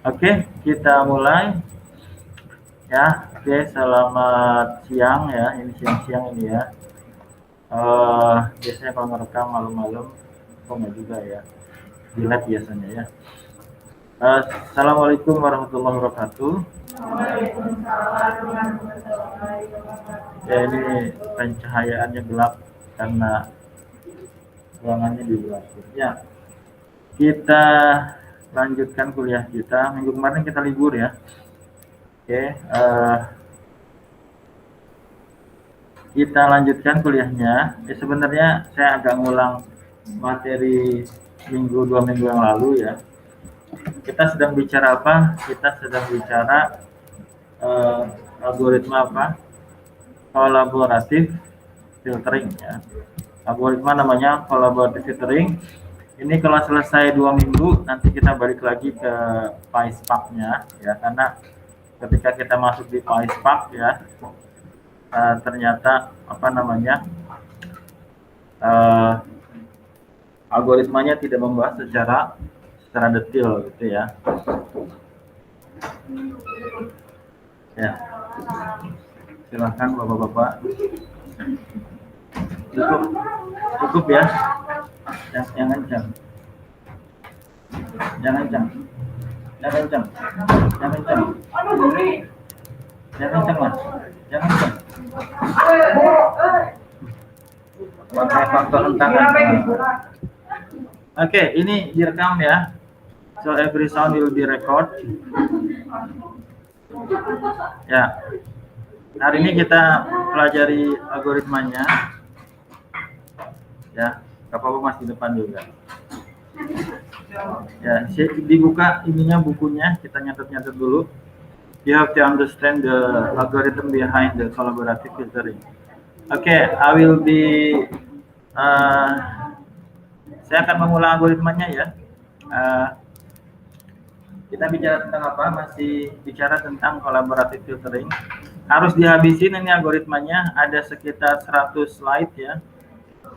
Oke, kita mulai ya. Oke, selamat siang ya. Ini siang-siang ini ya. Biasanya kalau ngerekam malam-malam, kok nggak juga ya. Di lab biasanya ya. Assalamualaikum warahmatullahi wabarakatuh. Ya, ini pencahayaannya gelap karena ruangannya di luar. Ya, kita lanjutkan kuliah kita. Minggu kemarin kita libur ya. Oke, kita lanjutkan kuliahnya. Ya, sebenarnya saya agak ngulang materi dua minggu yang lalu ya. Kita sedang bicara apa? Kita sedang bicara algoritma apa? Kolaboratif filtering ya. Algoritma namanya kolaboratif filtering. Ini kalau selesai 2 minggu nanti kita balik lagi ke PySpark-nya ya, karena ketika kita masuk di PySpark ya, ternyata apa namanya algoritmanya tidak membahas secara detail gitu ya. Ya, silahkan bapak-bapak. Cukup ya. Yang kencang. Jangan kencang. Jangan kencang. Jangan kencang. Jangan kencang mas. Jangan kencang. Pakai faktor rentangan. Oke, ini direkam ya. So every sound will be record. Ya. Hari ini kita pelajari algoritmanya. Ya, nggak apa-apa mas di depan juga. Ya, dibuka ininya bukunya, kita nyatet dulu. You have to understand the algorithm behind the collaborative filtering. Okay, I will be saya akan mengulang algoritmanya ya. Kita bicara tentang apa? Masih bicara tentang collaborative filtering. Harus dihabisin ini algoritmanya, ada sekitar 100 slide ya.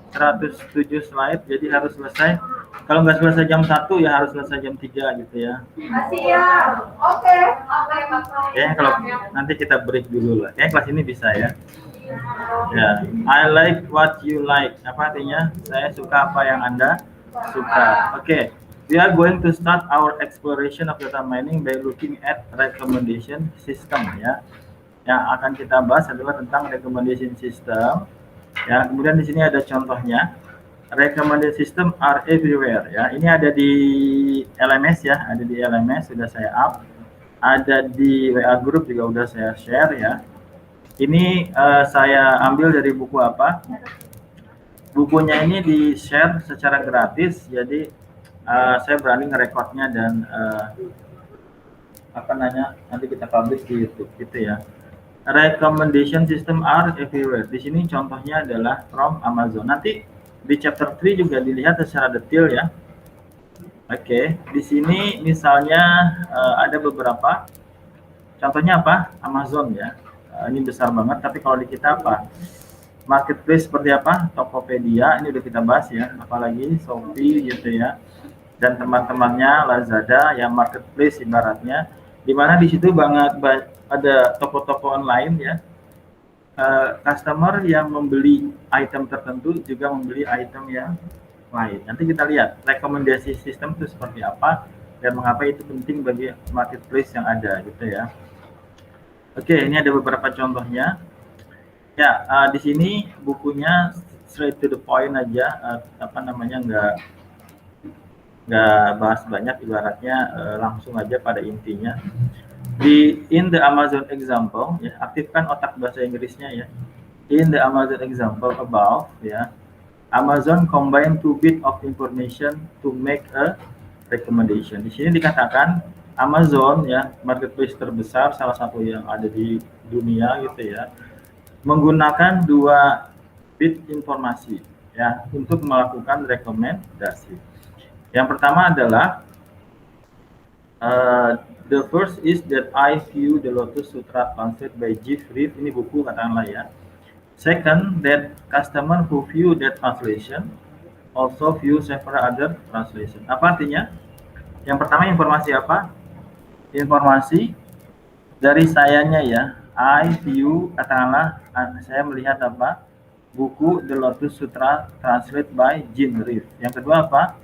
107 slide, jadi harus selesai. Kalau nggak selesai jam 1 ya harus selesai jam 3 gitu ya. Masih ya. Oke. Kayaknya kalau nanti kita break dulu lah. Kayaknya kelas ini bisa ya. Ya, I like what you like. Apa artinya? Saya suka apa yang Anda suka. Oke. We are going to start our exploration of data mining by looking at recommendation system ya. Yang akan kita bahas adalah tentang recommendation system. Ya, kemudian di sini ada contohnya. Recommended system are everywhere ya. Ini ada di LMS ya, ada di LMS sudah saya up. Ada di WA group juga udah saya share ya. Ini saya ambil dari buku apa? Bukunya ini di-share secara gratis, jadi saya berani ngerekodnya dan nanti kita publish di YouTube gitu ya. Recommendation system are everywhere. Di sini contohnya adalah from Amazon. Nanti di chapter 3 juga dilihat secara detail ya. Oke, di sini misalnya ada beberapa. Contohnya apa? Amazon ya. Ini besar banget, tapi kalau di kita apa? Marketplace seperti apa? Tokopedia, ini udah kita bahas ya. Apalagi Shopee gitu ya. Dan teman-temannya Lazada yang marketplace ibaratnya. Dimana di situ banget ada toko-toko online ya. Customer yang membeli item tertentu juga membeli item yang lain. Nanti kita lihat rekomendasi sistem itu seperti apa dan mengapa itu penting bagi marketplace yang ada gitu ya. Oke, ini ada beberapa contohnya. Ya, di sini bukunya straight to the point aja, nggak bahas banyak, ibaratnya langsung aja pada intinya. In the Amazon example, ya, aktifkan otak bahasa Inggrisnya ya. In the Amazon example above, ya, Amazon combine two bit of information to make a recommendation. Di sini dikatakan Amazon ya, marketplace terbesar, salah satu yang ada di dunia gitu ya, menggunakan 2 bit informasi ya untuk melakukan rekomendasi. Yang pertama adalah the first is that I view the Lotus Sutra translated by Jeff Reed. Ini buku katakanlah ya. Second, that customer who view that translation also view several other translation. Apa artinya? Yang pertama informasi apa? Informasi dari sayanya ya. I view, katakanlah saya melihat apa? Buku The Lotus Sutra translate by Jim Reeve. Yang kedua apa?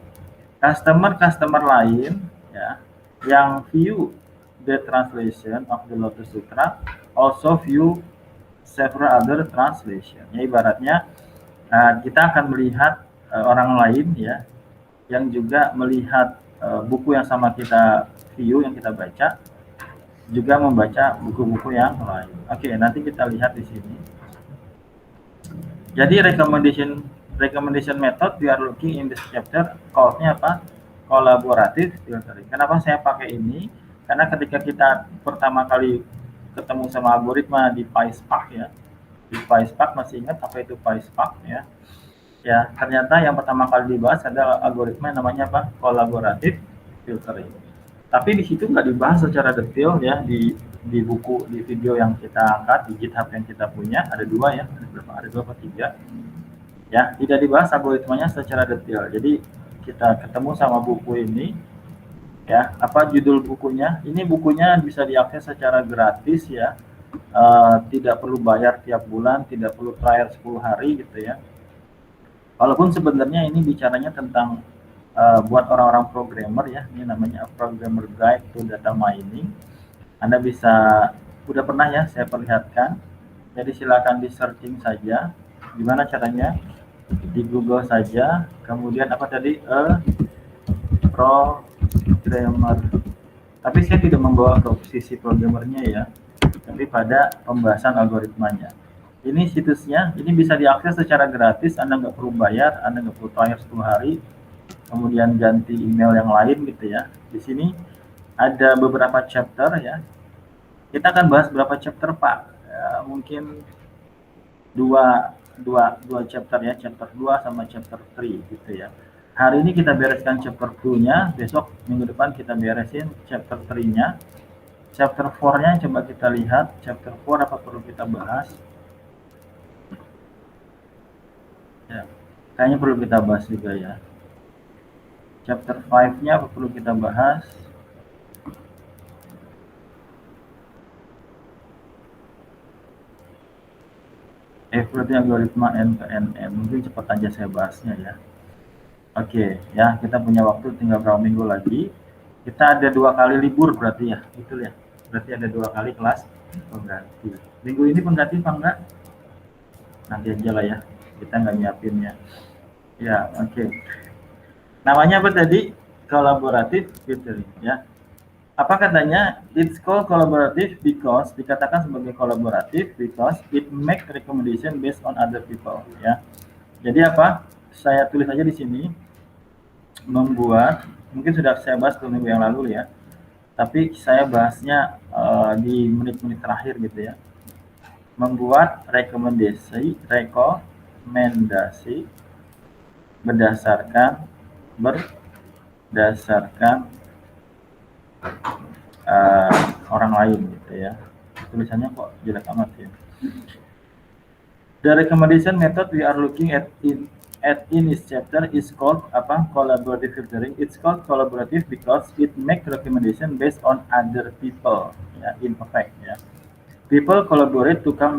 Customer lain ya yang view the translation of the Lotus Sutra also view several other translation. Ya ibaratnya kita akan melihat orang lain ya yang juga melihat buku yang sama kita view, yang kita baca, juga membaca buku-buku yang lain. Oke, nanti kita lihat di sini. Jadi recommendation method we are looking in this chapter called-nya apa? Collaborative filtering. Kenapa saya pakai ini? Karena ketika kita pertama kali ketemu sama algoritma di PySpark ya, di PySpark masih ingat apa itu PySpark ya? Ya, ternyata yang pertama kali dibahas adalah algoritma yang namanya apa? Collaborative filtering. Tapi di situ nggak dibahas secara detail ya di buku, di video yang kita angkat di GitHub yang kita punya, ada dua ya, ada berapa? Ada dua atau tiga. Ya, tidak dibahas algoritmanya secara detail. Jadi kita ketemu sama buku ini ya, apa judul bukunya? Ini bukunya bisa diakses secara gratis ya. Tidak perlu bayar tiap bulan, tidak perlu trial 10 hari gitu ya. Walaupun sebenarnya ini bicaranya tentang buat orang-orang programmer ya, ini namanya Programmer Guide to Data Mining. Anda bisa, udah pernah ya saya perlihatkan, jadi silakan di searching saja. Gimana caranya? Di Google saja, kemudian apa tadi? Programmer. Tapi saya tidak membawa ke sisi programmernya ya, tapi pada pembahasan algoritmanya. Ini situsnya, ini bisa diakses secara gratis, Anda nggak perlu bayar, Anda nggak perlu tanya 10 hari, kemudian ganti email yang lain gitu ya. Di sini ada beberapa chapter ya. Kita akan bahas berapa chapter Pak? Mungkin dua chapter ya, chapter 2 sama chapter 3 gitu ya. Hari ini kita bereskan chapter 2-nya, besok minggu depan kita beresin chapter 3-nya. Chapter 4-nya coba kita lihat, chapter 4 apa perlu kita bahas? Ya, kayaknya perlu kita bahas juga ya. Chapter 5-nya apa perlu kita bahas? Evaluasi algoritma N-to-N. Mungkin cepat aja saya bahasnya ya. Oke, ya kita punya waktu tinggal berapa minggu lagi. Kita ada 2 kali libur berarti ya, betul ya. Berarti ada 2 kali kelas pengganti. Minggu ini pengganti apa enggak? Nanti aja lah ya, kita nggak nyiapinnya. Ya, oke. Namanya apa tadi? Collaborative filtering ya. Apa katanya? It's called collaborative because, dikatakan sebagai kolaboratif because it make recommendation based on other people ya. Jadi apa? Saya tulis aja di sini, membuat, mungkin sudah saya bahas 2 minggu yang lalu ya, tapi saya bahasnya di menit-menit terakhir gitu ya. Membuat rekomendasi berdasarkan orang lain gitu ya. Tulisannya kok jelek amat ya. The recommendation method we are looking at in this chapter is called apa? Collaborative filtering. It's called collaborative because it make recommendation based on other people ya, imperfect ya. People collaborate to come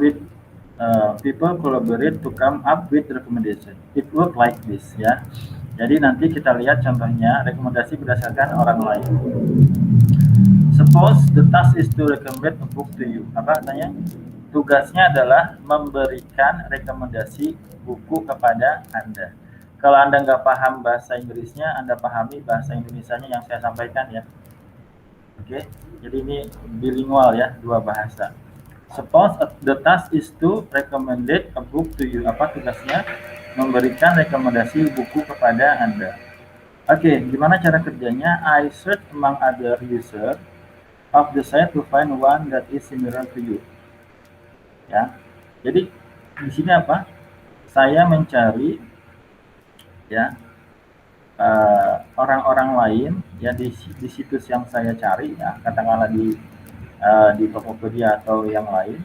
up with recommendation. It work like this ya. Jadi nanti kita lihat contohnya rekomendasi berdasarkan orang lain. Suppose the task is to recommend a book to you. Apa katanya? Tugasnya adalah memberikan rekomendasi buku kepada Anda. Kalau Anda nggak paham bahasa Inggrisnya, Anda pahami bahasa Indonesianya yang saya sampaikan ya. Oke, jadi ini bilingual ya, 2 bahasa. Suppose the task is to recommend a book to you. Apa tugasnya? Memberikan rekomendasi buku kepada Anda. Oke, gimana cara kerjanya? I search among other users of the site to find one that is similar to you. Ya, jadi di sini apa? Saya mencari ya orang-orang lain ya di situs yang saya cari ya, katakanlah di Tokopedia atau yang lain,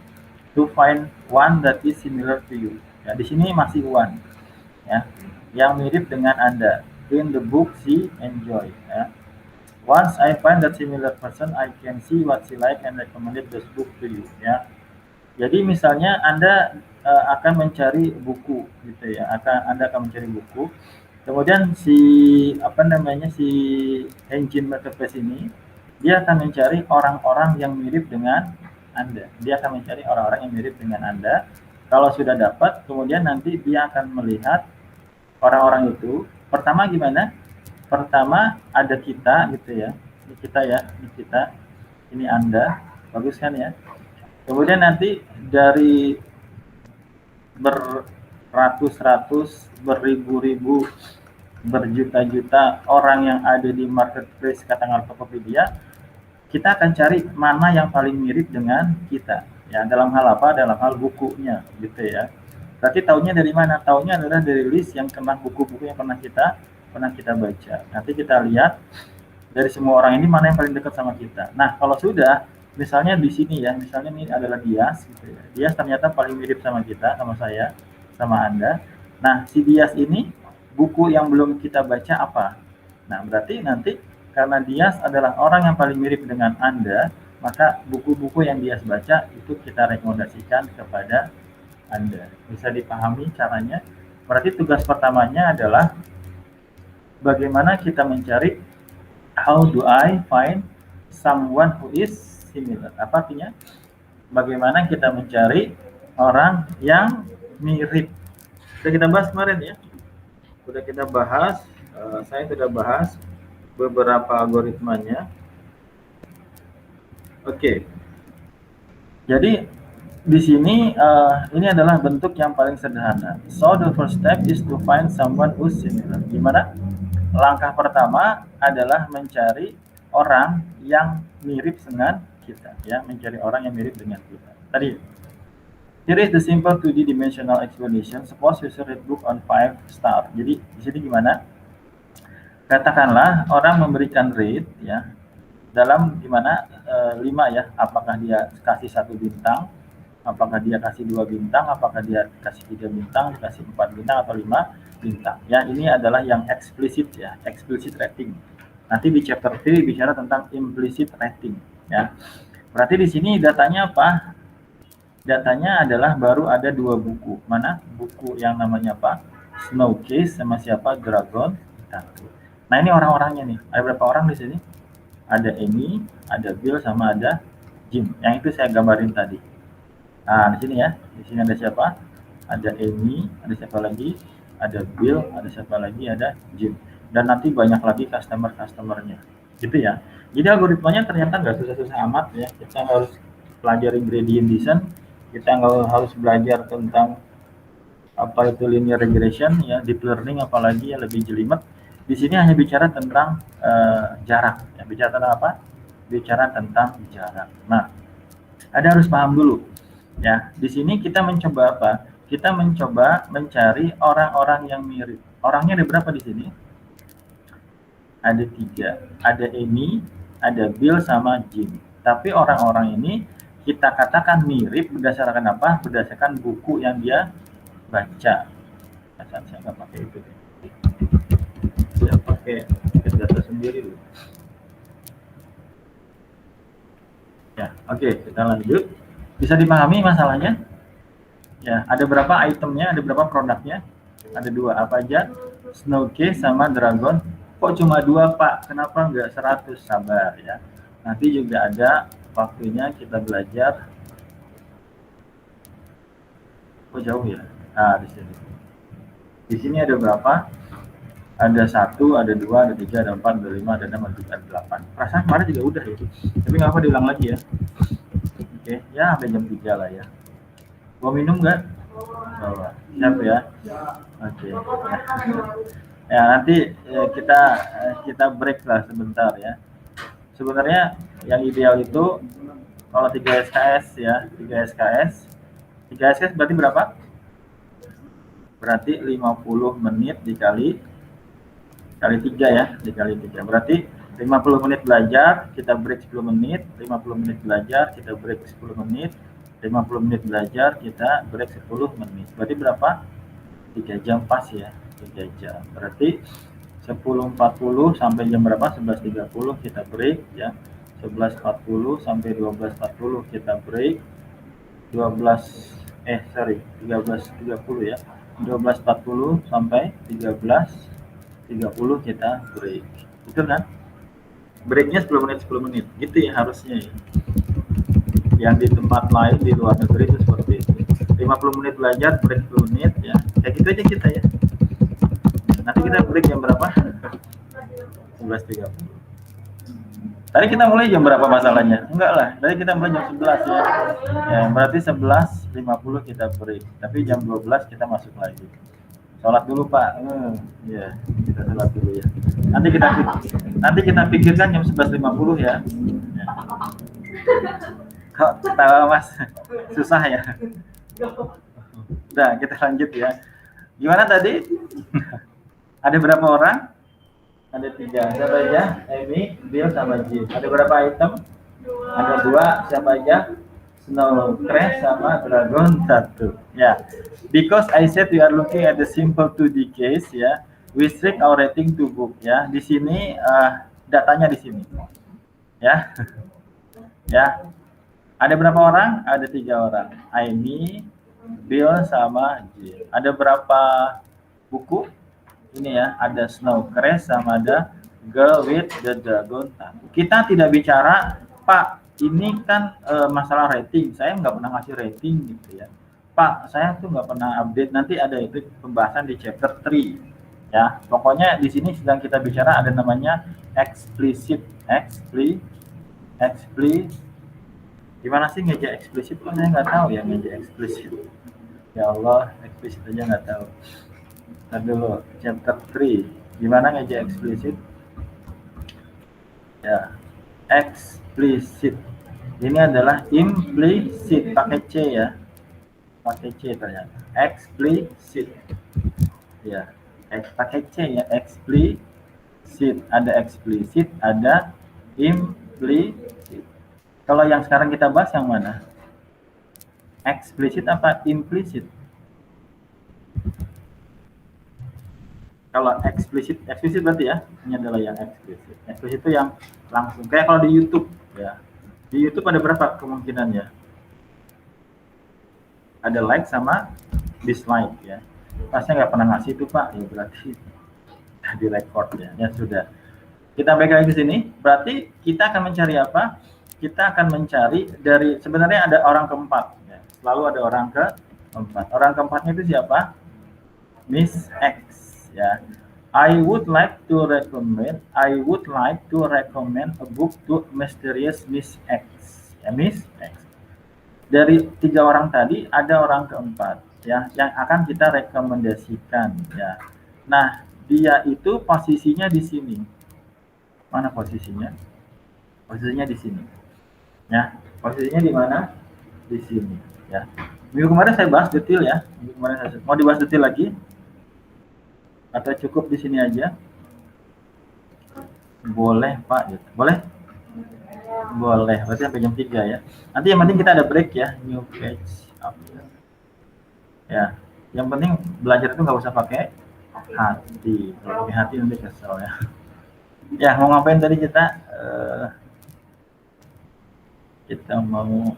to find one that is similar to you. Ya, di sini masih one ya, yang mirip dengan Anda. In the book she enjoy ya. Once I find that similar person, I can see what she like and recommended this book to you. Ya. Jadi misalnya Anda akan mencari buku gitu ya. Anda akan mencari buku. Kemudian si apa namanya si engine marketplace ini dia akan mencari orang-orang yang mirip dengan Anda. Dia akan mencari orang-orang yang mirip dengan Anda. Kalau sudah dapat, kemudian nanti dia akan melihat orang-orang itu. Pertama gimana? Pertama ada kita gitu ya. Ini kita ya, ini kita. Ini Anda. Bagus kan ya? Kemudian nanti dari beratus-ratus, beribu-ribu, berjuta-juta orang yang ada di marketplace katakanlah Tokopedia, kita akan cari mana yang paling mirip dengan kita. Ya, dalam hal apa? Dalam hal bukunya, gitu ya. Berarti taunya dari mana? Taunya adalah dari list yang kena buku-buku yang pernah kita baca. Nanti kita lihat dari semua orang ini mana yang paling dekat sama kita. Nah, kalau sudah, misalnya di sini ya, misalnya ini adalah Dias, gitu ya. Dias ternyata paling mirip sama kita, sama saya, sama Anda. Nah, si Dias ini buku yang belum kita baca apa? Nah, berarti nanti karena Dias adalah orang yang paling mirip dengan Anda, maka buku-buku yang Dias baca itu kita rekomendasikan kepada Anda. Bisa dipahami caranya? Berarti tugas pertamanya adalah bagaimana kita mencari how do I find someone who is similar. Apa artinya? Bagaimana kita mencari orang yang mirip. Sudah kita bahas kemarin ya. Sudah kita bahas, saya sudah bahas beberapa algoritmanya. Oke. Jadi di sini ini adalah bentuk yang paling sederhana. So the first step is to find someone who's similar. Gimana? Langkah pertama adalah mencari orang yang mirip dengan kita, ya, mencari orang yang mirip dengan kita. Tadi, here is the simple 2D-dimensional explanation. Suppose you read book on 5 star. Jadi di sini gimana? Katakanlah orang memberikan rate, ya, dalam gimana 5 ya. Apakah dia kasih 1 bintang? Apakah dia kasih 2 bintang? Apakah dia kasih 3 bintang? Kasih 4 bintang atau 5 bintang. Ya, ini adalah yang eksplisit ya, explicit rating. Nanti di chapter 3 bicara tentang implicit rating ya. Berarti di sini datanya apa? Datanya adalah baru ada 2 buku. Mana? Buku yang namanya apa? Snowcase sama siapa? Dragon Tattoo. Nah, ini orang-orangnya nih. Ada berapa orang di sini? Ada Amy, ada Bill sama ada Jim. Yang itu saya gambarin tadi. Nah, di sini ya. Di sini ada siapa? Ada Amy, ada siapa lagi? Ada Bill, ada siapa lagi? Ada Jim. Dan nanti banyak lagi customer-customernya. Gitu ya. Jadi algoritmanya ternyata nggak susah-susah amat ya. Kita harus pelajari gradient descent. Kita nggak harus belajar tentang apa itu linear regression ya, deep learning apalagi ya lebih jelimet. Di sini hanya bicara tentang jarak. Ya, bicara tentang apa? Bicara tentang jarak. Nah, Anda harus paham dulu. Ya, di sini kita mencoba apa? Kita mencoba mencari orang-orang yang mirip. Orangnya ada berapa di sini? Ada 3. Ada Amy, ada Bill, sama Jim. Tapi orang-orang ini kita katakan mirip berdasarkan apa? Berdasarkan buku yang dia baca. Saya nggak pakai itu. Saya pakai data sendiri dulu. Ya, oke, kita lanjut. Bisa dipahami masalahnya? Ya, ada berapa itemnya, ada berapa produknya? Ada 2, apa aja? Snowcase sama Dragon. Kok cuma 2, Pak? Kenapa nggak 100? Sabar ya. Nanti juga ada waktunya kita belajar. Oh, jauh ya? Nah, di sini. Di sini ada berapa? Ada 1, ada 2, ada 3, ada 4, ada 5, ada 6, ada 8. Perasaan kemarin juga udah itu. Tapi nggak apa diulang lagi ya. Oke, ya sampai jam 3 lah ya. Mau minum nggak? Bawa. Siap ya? Oke. Ya, nanti kita break lah sebentar ya. Sebenarnya yang ideal itu kalau 3 SKS ya, 3 SKS. 3 SKS berarti berapa? Berarti 50 menit dikali 3 ya, dikali 3. Berarti 50 menit belajar, kita break 10 menit, 50 menit belajar, kita break 10 menit, 50 menit belajar, kita break 10 menit. Berarti berapa? 3 jam pas ya, 3 jam. Berarti 10.40 sampai jam berapa? 11.30 kita break ya. 11.40 sampai 12.40 kita break. 13.30 ya. 12.40 sampai 13.30 kita break. Betul kan? Breaknya 10 menit 10 menit. Gitu ya harusnya ya. Yang di tempat lain di luar negeri itu seperti itu. 50 menit belajar, break 10 menit ya. Kayak gitu aja kita ya. Nanti kita break jam berapa? 11.30. Tadi kita mulai jam berapa masalahnya? Enggak lah, tadi kita mulai jam 11 ya. Ya, berarti 11.50 kita break. Tapi jam 12 kita masuk lagi. Sholat dulu Pak. Ya, kita sholat dulu ya. Nanti kita pikirkan jam 11.50 ya. Ya. Kok ketawa Mas? Susah ya. Udah, kita lanjut ya. Gimana tadi? Ada berapa orang? Ada 3. Siapa aja? Amy, Bill, sama Jim. Ada berapa item? Ada 2. Siapa aja? Snow Crash sama Dragon 1. Ya. Because I said we are looking at the simple 2D case ya. We strict our rating to book ya. Di sini datanya di sini. Ya. Ya. Ada berapa orang? Ada 3 orang. Amy, Bill, sama Jim. Ada berapa buku? Ini ya, ada Snow Crash sama ada Girl with the Dragon Tattoo. Kita tidak bicara, Pak, ini kan masalah rating. Saya nggak pernah ngasih rating gitu ya. Pak, saya tuh nggak pernah update. Nanti ada itu pembahasan di chapter 3. Ya, pokoknya di sini sedang kita bicara ada namanya explicit. Gimana sih ngeja eksplisit? Kok saya nggak tahu ya ngeja eksplisit. Ya Allah, eksplisit aja nggak tahu. Ntar dulu, chapter 3. Gimana ngeja eksplisit? Ya, eksplisit. Ini adalah implicit, pakai C ya. Pakai C ternyata. Eksplisit. Ya, pakai C ya, eksplisit. Ada eksplisit, ada implicit. Kalau yang sekarang kita bahas yang mana? Eksplisit apa implisit? Kalau eksplisit berarti ya, ini adalah yang eksplisit. Eksplisit itu yang langsung, kayak kalau di YouTube ya. Di YouTube ada berapa kemungkinannya? Ada like sama dislike ya. Pasnya nggak pernah ngasih itu Pak, ya berarti di record ya. Ya sudah. Kita balik lagi ke sini. Berarti kita akan mencari apa? Kita akan mencari dari, sebenarnya ada orang keempat ya. Selalu ada orang keempat. Orang keempatnya itu siapa? Miss X ya. I would like to recommend a book to Mysterious Miss X. Ya, Miss X. Dari 3 orang tadi ada orang keempat ya yang akan kita rekomendasikan ya. Nah, dia itu posisinya di sini. Mana posisinya? Posisinya di sini. Ya, posisinya di mana? Di sini ya. Minggu kemarin saya bahas detail ya. Mau dibahas detail lagi? Atau cukup di sini aja? Boleh Pak, gitu. Boleh? Boleh, berarti sampai jam 3 ya. Nanti yang penting kita ada break ya, new page up. Ya, yang penting belajar itu nggak usah pakai hati. Kalau pakai hati nanti kesel ya. Ya, mau ngapain tadi kita? Kita mau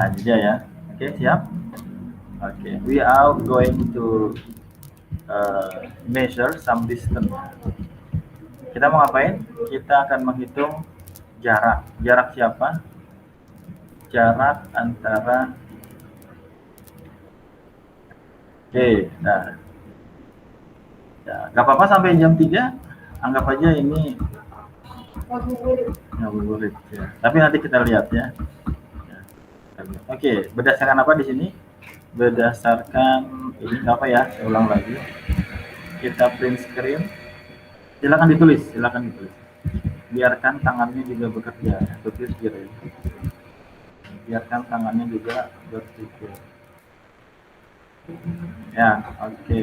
ini dia ya. Oke, siap. Oke, we are going to measure some distance. Kita mau ngapain? Kita akan menghitung jarak. Jarak siapa? Jarak antara. Oke, nah. Ya, gak apa-apa sampai jam 3. Anggap aja ini ngabuburit ya. Tapi nanti kita lihat ya. Oke, berdasarkan apa di sini? Berdasarkan ini apa ya? Saya ulang lagi. Kita print screen. Silakan ditulis. Biarkan tangannya juga bekerja. Berpikir ya. Biarkan tangannya juga berpikir. Ya, oke.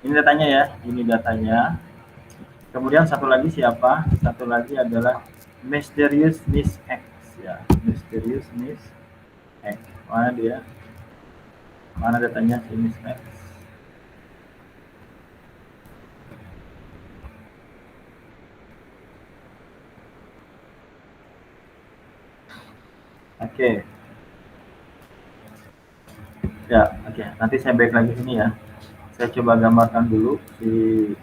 Ini datanya ya. Ini datanya. Kemudian satu lagi siapa? Satu lagi adalah Mysterious Miss X ya. Mysterious Miss X. Mana dia? Mana datanya sini Max? Oke. Ya, oke. Nanti saya balik lagi sini ya. Saya coba gambarkan dulu si.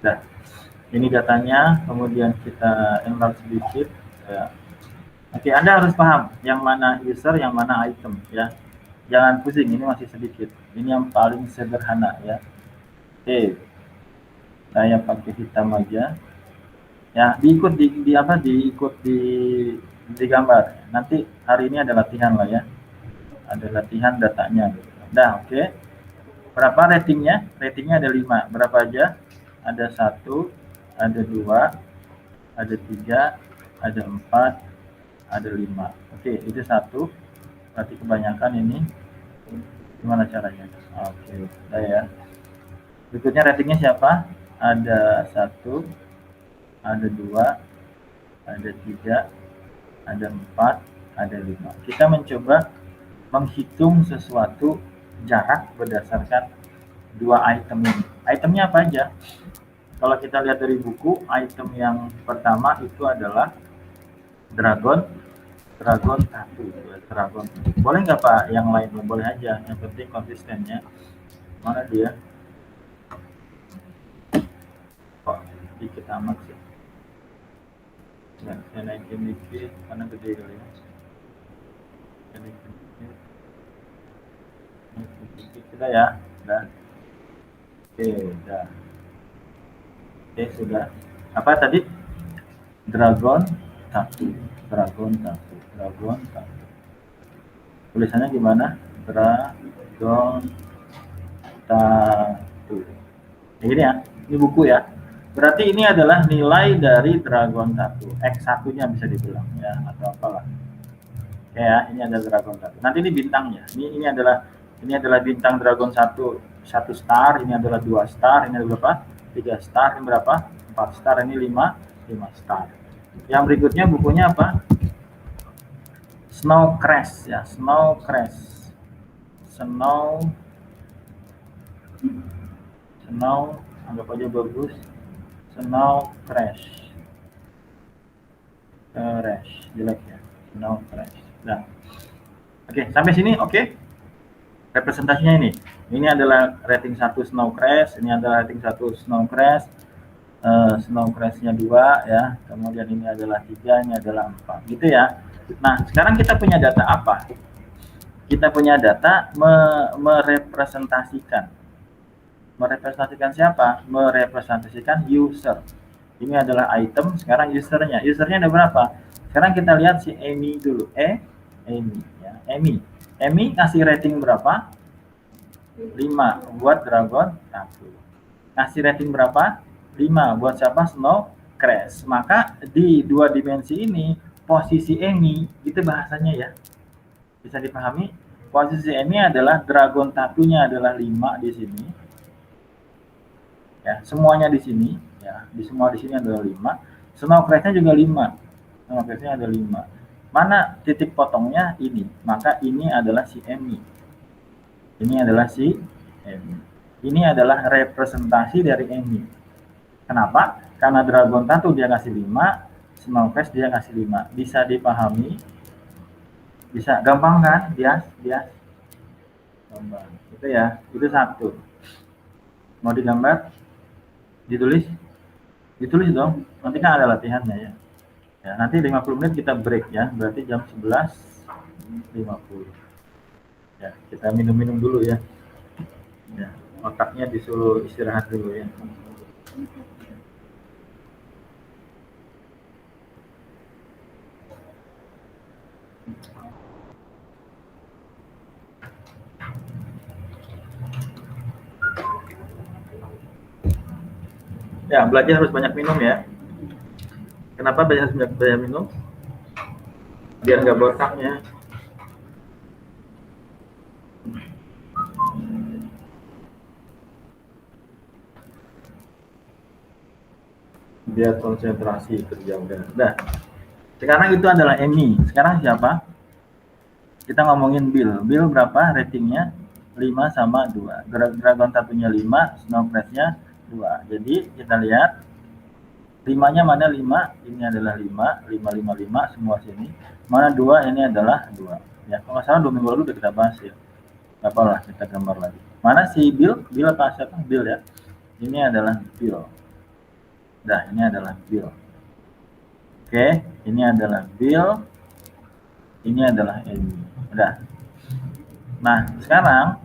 Nah, ini datanya. Kemudian kita enlarge sedikit. Ya. Oke, Anda harus paham yang mana user, yang mana item ya. Jangan pusing, ini masih sedikit. Ini yang paling sederhana ya. Oke, saya pakai hitam aja. Ya, diikut di apa? Diikut di gambar. Nanti hari ini ada latihan lah ya. Ada latihan datanya. Nah, oke. Berapa ratingnya? Ratingnya ada 5. Berapa aja? Ada 1, ada 2, ada 3, ada 4, ada 5. Oke, itu 1. Berarti kebanyakan ini. Gimana caranya? Oke, udah ya. Berikutnya ratingnya siapa? Ada 1, ada 2, ada 3, ada 4, ada 5. Kita mencoba menghitung sesuatu jarak berdasarkan 2 item ini. Itemnya apa aja? Kalau kita lihat dari buku, item yang pertama itu adalah dragon satu. Dragon. Boleh nggak Pak yang lainnya? Boleh aja. Yang penting konsistennya. Mana dia? Kok dikit amat sih? Ya, saya naikin dikit karena gede kali ya. Saya naikin dikit. Naikin dikit. Sudah ya? Sudah. Oke, sudah. Oke, sudah. Apa tadi? Dragon 1. Dragon 1. Dragon 1. Tulisannya gimana? Dragon 1. Ini ya. Ini buku ya. Berarti ini adalah nilai dari Dragon 1. X1-nya bisa dibilang ya, atau apalah. Ya, ini ada Dragon 1. Nanti ini bintangnya. Ini adalah bintang Dragon 1 star, ini adalah 2 star, ini adalah berapa? 3 star, ini berapa? 4 star, ini 5 star. Yang berikutnya bukunya apa? Snow Crash ya, Snow Crash. Snow anggap aja bagus. Snow Crash. Jelek ya. Snow Crash. Nah. Oke, sampai sini oke. Representasinya ini. Ini adalah rating 1 Snow Crash, ini adalah rating 1 Snow Crash. Snow Crash-nya 2 ya. Kemudian ini adalah 3, ini adalah 4. Gitu ya. Nah, sekarang kita punya data apa? Kita punya data merepresentasikan. Merepresentasikan siapa? Merepresentasikan user. Ini adalah item, sekarang usernya. Usernya ada berapa? Sekarang kita lihat si Amy dulu. Amy ya. Amy kasih rating berapa? 5 buat Dragon 1. Kasih rating berapa? 5 buat siapa? Snow Crash. Maka di 2 dimensi ini posisi Amy itu bahasanya ya. Bisa dipahami? Posisi Amy adalah Dragon 1-nya adalah 5 di sini. Ya, semuanya di sini ya. Di semua di sini adalah 5. Snow Crash-nya juga 5. Snow Crash-nya ada 5. Mana titik potongnya ini? Maka ini adalah si Amy. Ini adalah si Amy. Ini adalah representasi dari Amy. Kenapa? Karena Dragon 1 dia kasih 5, Snow Crash dia kasih 5. Bisa dipahami? Bisa gampang kan? Dia gampang. Itu ya, itu 1. Mau digambar? Ditulis? Ditulis dong. Nanti kan ada latihannya ya. Ya, nanti 50 menit kita break ya. Berarti jam 11.50. Ya, kita minum-minum dulu ya. Ya, otaknya disuruh istirahat dulu ya. Ya, belajar harus banyak minum ya. Kenapa harus banyak minum? Biar nggak botaknya. Biar konsentrasi terjaga. Nah, sekarang itu adalah Amy. Sekarang siapa? Kita ngomongin Bill. Bill berapa ratingnya? 5 sama 2. Dragon Tattoo-nya 5, Snowcrest-nya 2. Jadi kita lihat 5-nya mana 5? Ini adalah 5, 5, 5, 5 semua sini. Mana 2? Ini adalah 2. Ya, kalau nggak salah 2 minggu lalu udah kita bahas ya. Nggak apa-apa, kita gambar lagi. Mana si Bill? Bill apa siapa? Bill ya. Ini adalah Bill. Nah, ini adalah Bill. Oke, ini adalah Bill. Ini adalah Amy. Udah. Nah, sekarang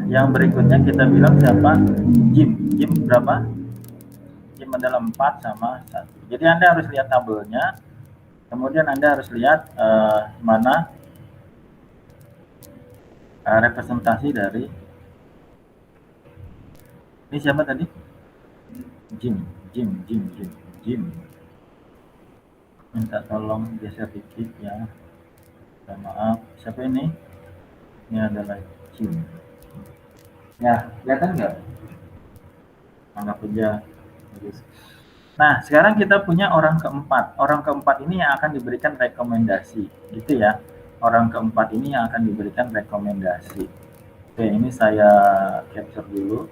yang berikutnya kita bilang siapa? Jim. Jim berapa? Jim adalah 4 sama 1. Jadi Anda harus lihat tabelnya. Kemudian Anda harus lihat mana representasi dari ini siapa tadi? Jim. Minta tolong geser dikit ya. Maaf, siapa ini? Ini adalah Jim. Ya, kelihatan nggak? Anggap aja. Nah, sekarang kita punya orang keempat. Orang keempat ini yang akan diberikan rekomendasi, gitu ya. Orang keempat ini yang akan diberikan rekomendasi. Oke, ini saya capture dulu.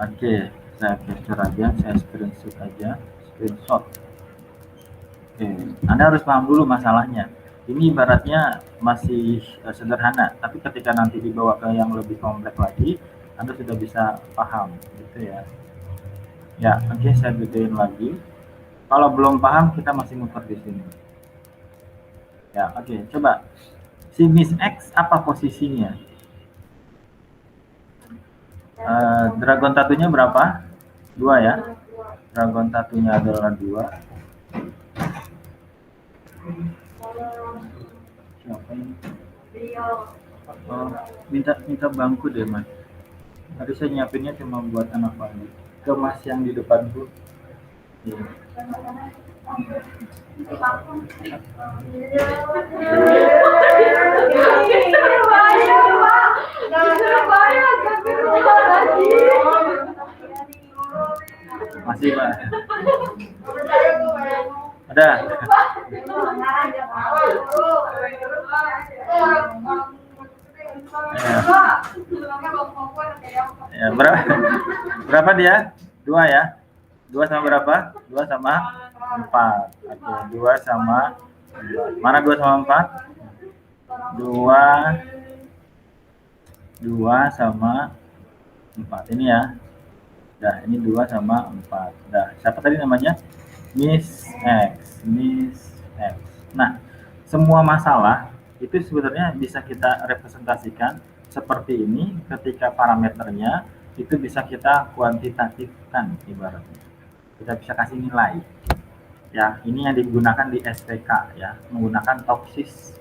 Oke, saya capture aja, saya screenshot aja, screenshot. Oke, Anda harus paham dulu masalahnya. Ini ibaratnya masih sederhana, tapi ketika nanti dibawa ke yang lebih kompleks lagi, Anda sudah bisa paham, gitu ya. Ya, oke, saya gedein lagi. Kalau belum paham, kita masih muter di sini. Ya, oke, coba. Si Miss X apa posisinya? Dragon Tattoo-nya berapa? 2 ya. Dragon Tattoo-nya adalah 2. Siapa ini? Oh, minta bangku deh, Mas. Tadi saya nyiapinnya cuma buat anak bangku. Ke Mas yang di depanku. Iya. Masih, Pak. Ada. Ya, berapa dia? 2 ya? 2 sama berapa? 2 sama 4. Oke, 2 sama 4. Mana 2 sama 4? 2 sama 4. Ini ya. Nah, ini 2 sama 4. Nah, siapa tadi namanya? Miss X. Nah, semua masalah itu sebenarnya bisa kita representasikan seperti ini ketika parameternya itu bisa kita kuantitatifkan ibaratnya. Kita bisa kasih nilai. Ya, ini yang digunakan di SPK ya, menggunakan toksis.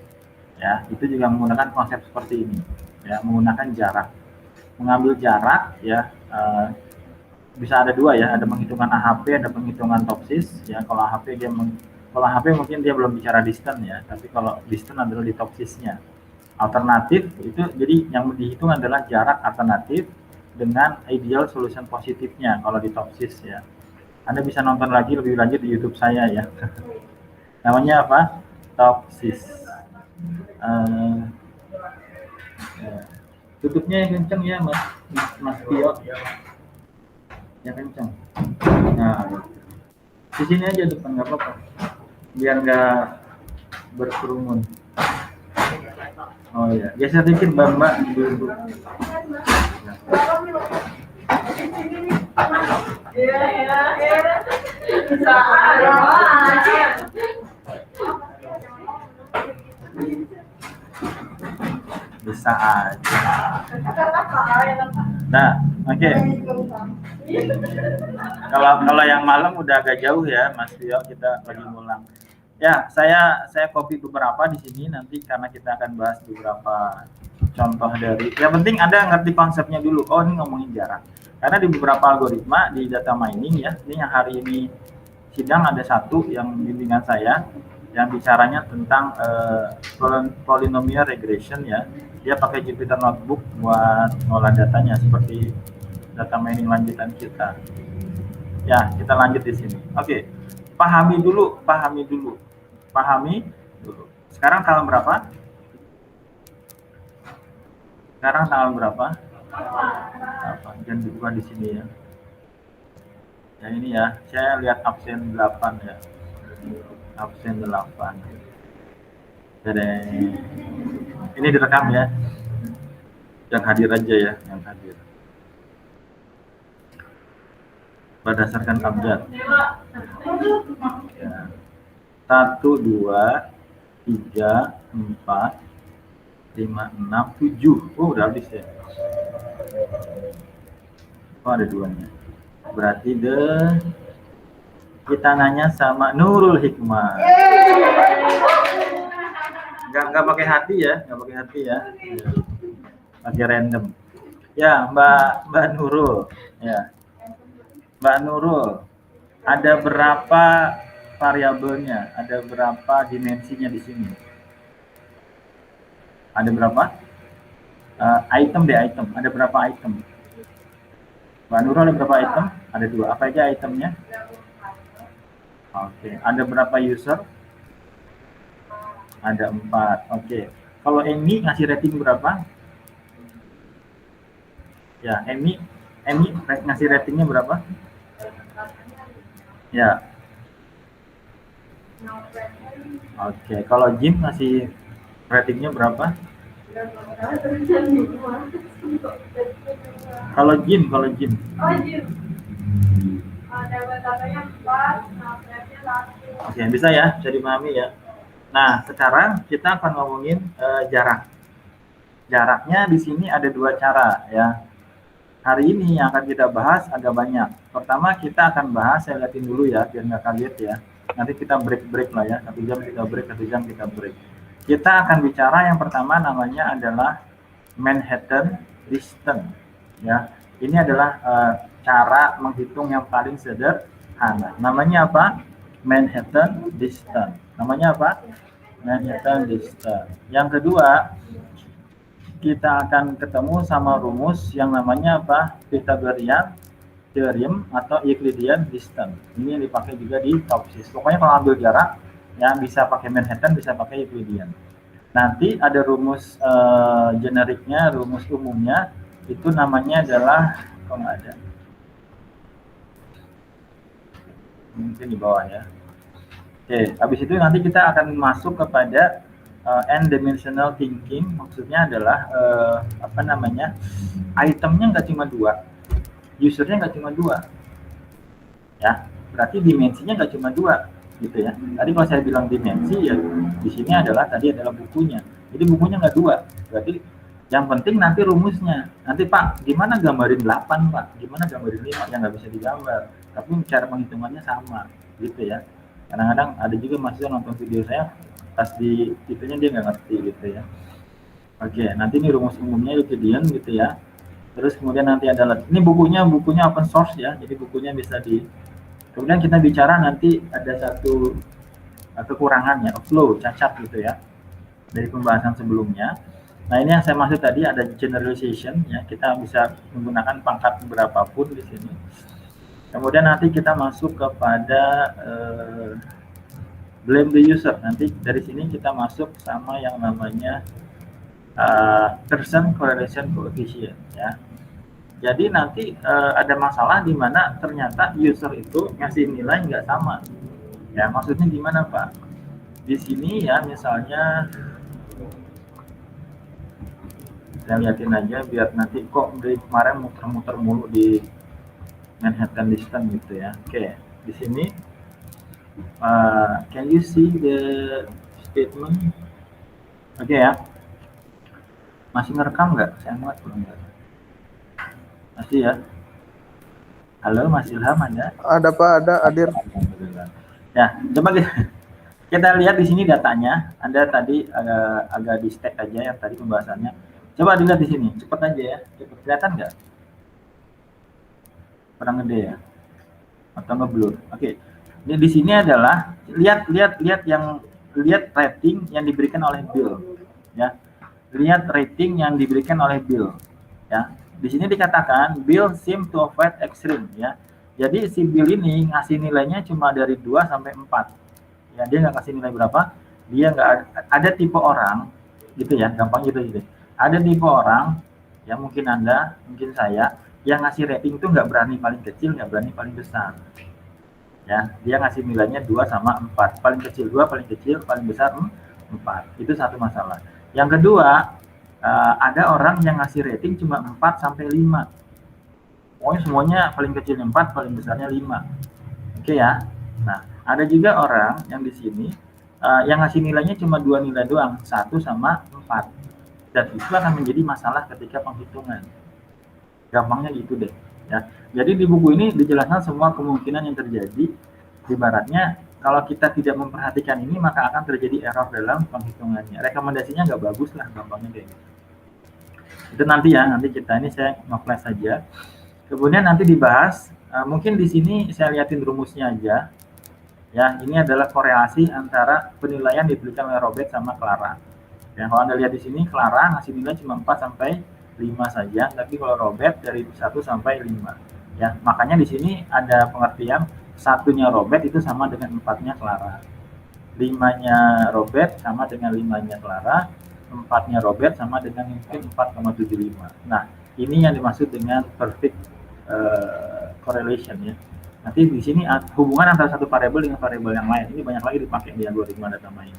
Ya, itu juga menggunakan konsep seperti ini. Ya, menggunakan jarak. Mengambil jarak ya bisa ada 2 ya, ada penghitungan AHP, ada penghitungan toksis ya. Kalau AHP kalau HP mungkin dia belum bicara distance ya, tapi kalau distance adalah di toksisnya. Alternatif itu jadi yang dihitung adalah jarak alternatif dengan ideal solution positifnya kalau di toksis ya. Anda bisa nonton lagi lebih lanjut di YouTube saya ya. Namanya apa? Toksis. Ya. Tutupnya yang kenceng ya, Mas Tio. Ya kenceng. Nah, di sini aja depan nggak apa-apa, biar nggak berkerumun. Oh ya, geser dikit Mbak duduk. Bisa aja. Nah, oke. Kalau yang malam udah agak jauh ya, Mas Tio, kita lagi ngulang. Ya, saya copy beberapa di sini nanti karena kita akan bahas beberapa contoh dari. Yang penting Anda ngerti konsepnya dulu. Oh, ini ngomongin jarak. Karena di beberapa algoritma di data mining ya, ini yang hari ini sidang ada satu yang bimbingan saya yang bicaranya tentang polynomial regression ya. Dia pakai Jupyter Notebook buat ngolah datanya seperti data mining lanjutan kita. Ya, kita lanjut di sini. Oke. Pahami dulu. dulu. Sekarang tanggal berapa? Sekarang tanggal berapa? Apa? Jangan dibuka di sini ya. Ya ini ya, saya lihat absen 8 ya. Absen 8. Jadi ini direkam ya. Yang hadir aja ya, yang hadir. Berdasarkan abjad. Ya. 1, 2, 3, 4, 5, 6, 7. Oh, udah habis ya. Oh, ada 2-nya. Berarti kita nanya sama Nurul Hikmah. Nggak pakai hati ya, nggak pakai hati ya. Pakai random. Ya, Mbak Nurul. Ya. Mbak Nurul, ada berapa variabelnya? Ada berapa dimensinya di sini? Ada berapa? Item deh, item. Ada berapa item? Mbak Nurul ada berapa item? Ada 2. Apa aja itemnya? Oke. Ada berapa user? Ada 4. Oke. Kalau Emi ngasih rating berapa? Ya, Emi ngasih ratingnya berapa? Ya. Oke. Kalau Jim ngasih ratingnya berapa? Kalau Jim. Oh, Jim. Ada katanya 4, nafretnya 1. Oke, bisa ya, bisa dipahami ya. Nah, sekarang kita akan ngomongin jarak. Jaraknya di sini ada 2 cara ya. Hari ini yang akan kita bahas agak banyak. Pertama kita akan bahas, saya lihatin dulu ya, biar nggak kaget ya. Nanti kita break lah ya, 1 jam kita break, 1 jam kita break. Kita akan bicara yang pertama namanya adalah Manhattan Distance ya. Ini adalah cara menghitung yang paling sederhana. Namanya apa? Manhattan Distance. Namanya apa? Manhattan Distance. Yang kedua, kita akan ketemu sama rumus yang namanya apa? Pythagorean Theorem atau Euclidean Distance. Ini yang dipakai juga di Topsis. Pokoknya kalau ambil jarak, ya bisa pakai Manhattan, bisa pakai Euclidean. Nanti ada rumus generiknya, rumus umumnya, itu namanya adalah, kok nggak ada? Mungkin di bawah ya. Oke, habis itu nanti kita akan masuk kepada n-dimensional thinking. Maksudnya adalah apa namanya, itemnya nggak cuma 2, usernya nggak cuma 2 ya, berarti dimensinya nggak cuma 2 gitu ya. Tadi kalau saya bilang dimensi ya, di sini adalah tadi adalah bukunya, jadi bukunya nggak 2, berarti yang penting nanti rumusnya. Nanti Pak, gimana gambarin 8 Pak, gimana gambarin 5, yang nggak bisa digambar, tapi cara penghitungannya sama gitu ya. Kadang-kadang ada juga mahasiswa nonton video saya, pas di itunya dia nggak ngerti gitu ya. Oke, nanti ini rumus umumnya Euclidean gitu ya. Terus kemudian nanti ada, ini bukunya open source ya, jadi bukunya bisa di. Kemudian kita bicara nanti ada satu kekurangannya, flow, cacat gitu ya, dari pembahasan sebelumnya. Nah ini yang saya maksud tadi ada generalization ya, kita bisa menggunakan pangkat berapapun di sini. Kemudian nanti kita masuk kepada blame the user. Nanti dari sini kita masuk sama yang namanya Pearson correlation coefficient ya. Jadi nanti ada masalah di mana ternyata user itu ngasih nilai nggak sama. Ya maksudnya gimana Pak? Di sini ya misalnya, saya liatin aja biar nanti kok dari kemarin muter-muter mulu di Manhattan Distance gitu ya. Oke, di sini can you see the statement? Oke ya. Masih ngerekam nggak? Saya muat belum nggak? Masih ya. Halo Mas Ilham, ada? Ada Pak, ada hadir. Ya, coba kita lihat di sini datanya. Anda tadi agak di stack aja yang tadi pembahasannya. Coba dilihat di sini, cepet aja ya. Cepet, kelihatan nggak? Kurang gede ya? Atau ngeblur? Oke. Ini di sini adalah lihat rating yang diberikan oleh Bill, ya. Lihat rating yang diberikan oleh Bill, ya. Di sini dikatakan Bill seem to avoid extreme, ya. Jadi si Bill ini ngasih nilainya cuma dari 2 sampai 4. Ya, dia nggak kasih nilai berapa? dia nggak ada tipe orang gitu ya, gampang gitu gitu. Ada tipe orang ya, mungkin Anda, mungkin saya, yang ngasih rating itu nggak berani paling kecil, nggak berani paling besar. Ya, dia ngasih nilainya 2 sama 4. Paling kecil 2, paling kecil, paling besar 4. Itu satu masalah. Yang kedua, ada orang yang ngasih rating cuma 4 sampai 5. Pokoknya semuanya paling kecilnya 4, paling besarnya 5. Oke ya. Nah, ada juga orang yang di sini yang ngasih nilainya cuma 2 nilai doang, 1 sama 4. Dan itu akan menjadi masalah ketika penghitungan. Gampangnya gitu deh. Ya. Jadi di buku ini dijelaskan semua kemungkinan yang terjadi. Ibaratnya kalau kita tidak memperhatikan ini, maka akan terjadi error dalam penghitungannya. Rekomendasinya nggak bagus lah, gampangnya kayak gitu. Itu nanti ya, nanti kita ini saya nge-flash saja. Kemudian nanti dibahas, mungkin di sini saya liatin rumusnya aja. Ya, ini adalah korelasi antara penilaian diberikan oleh Robert sama Clara. Ya, kalau Anda lihat di sini, Clara ngasih nilai cuma 4 sampai 5 saja, tapi kalau Robert dari 1 sampai 5. Ya, makanya di sini ada pengertian satunya Robert itu sama dengan 4-nya Clara. 5-nya Robert sama dengan 5-nya Clara, 4-nya Robert sama dengan mungkin 4,75. Nah, ini yang dimaksud dengan perfect correlation ya. Nanti di sini hubungan antara satu variabel dengan variabel yang lain. Ini banyak lagi dipakai di algoritma data mining.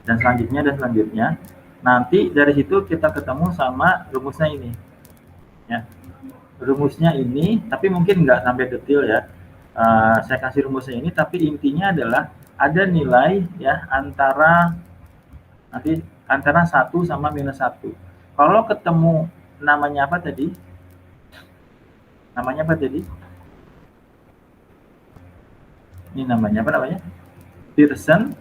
Dan selanjutnya, nanti dari situ kita ketemu sama rumusnya ini. Ya. Rumusnya ini, tapi mungkin nggak sampai detail ya. Saya kasih rumusnya ini, tapi intinya adalah ada nilai ya antara 1 sama minus 1. Kalau ketemu namanya apa tadi? Namanya apa tadi? Ini namanya apa namanya? Pearson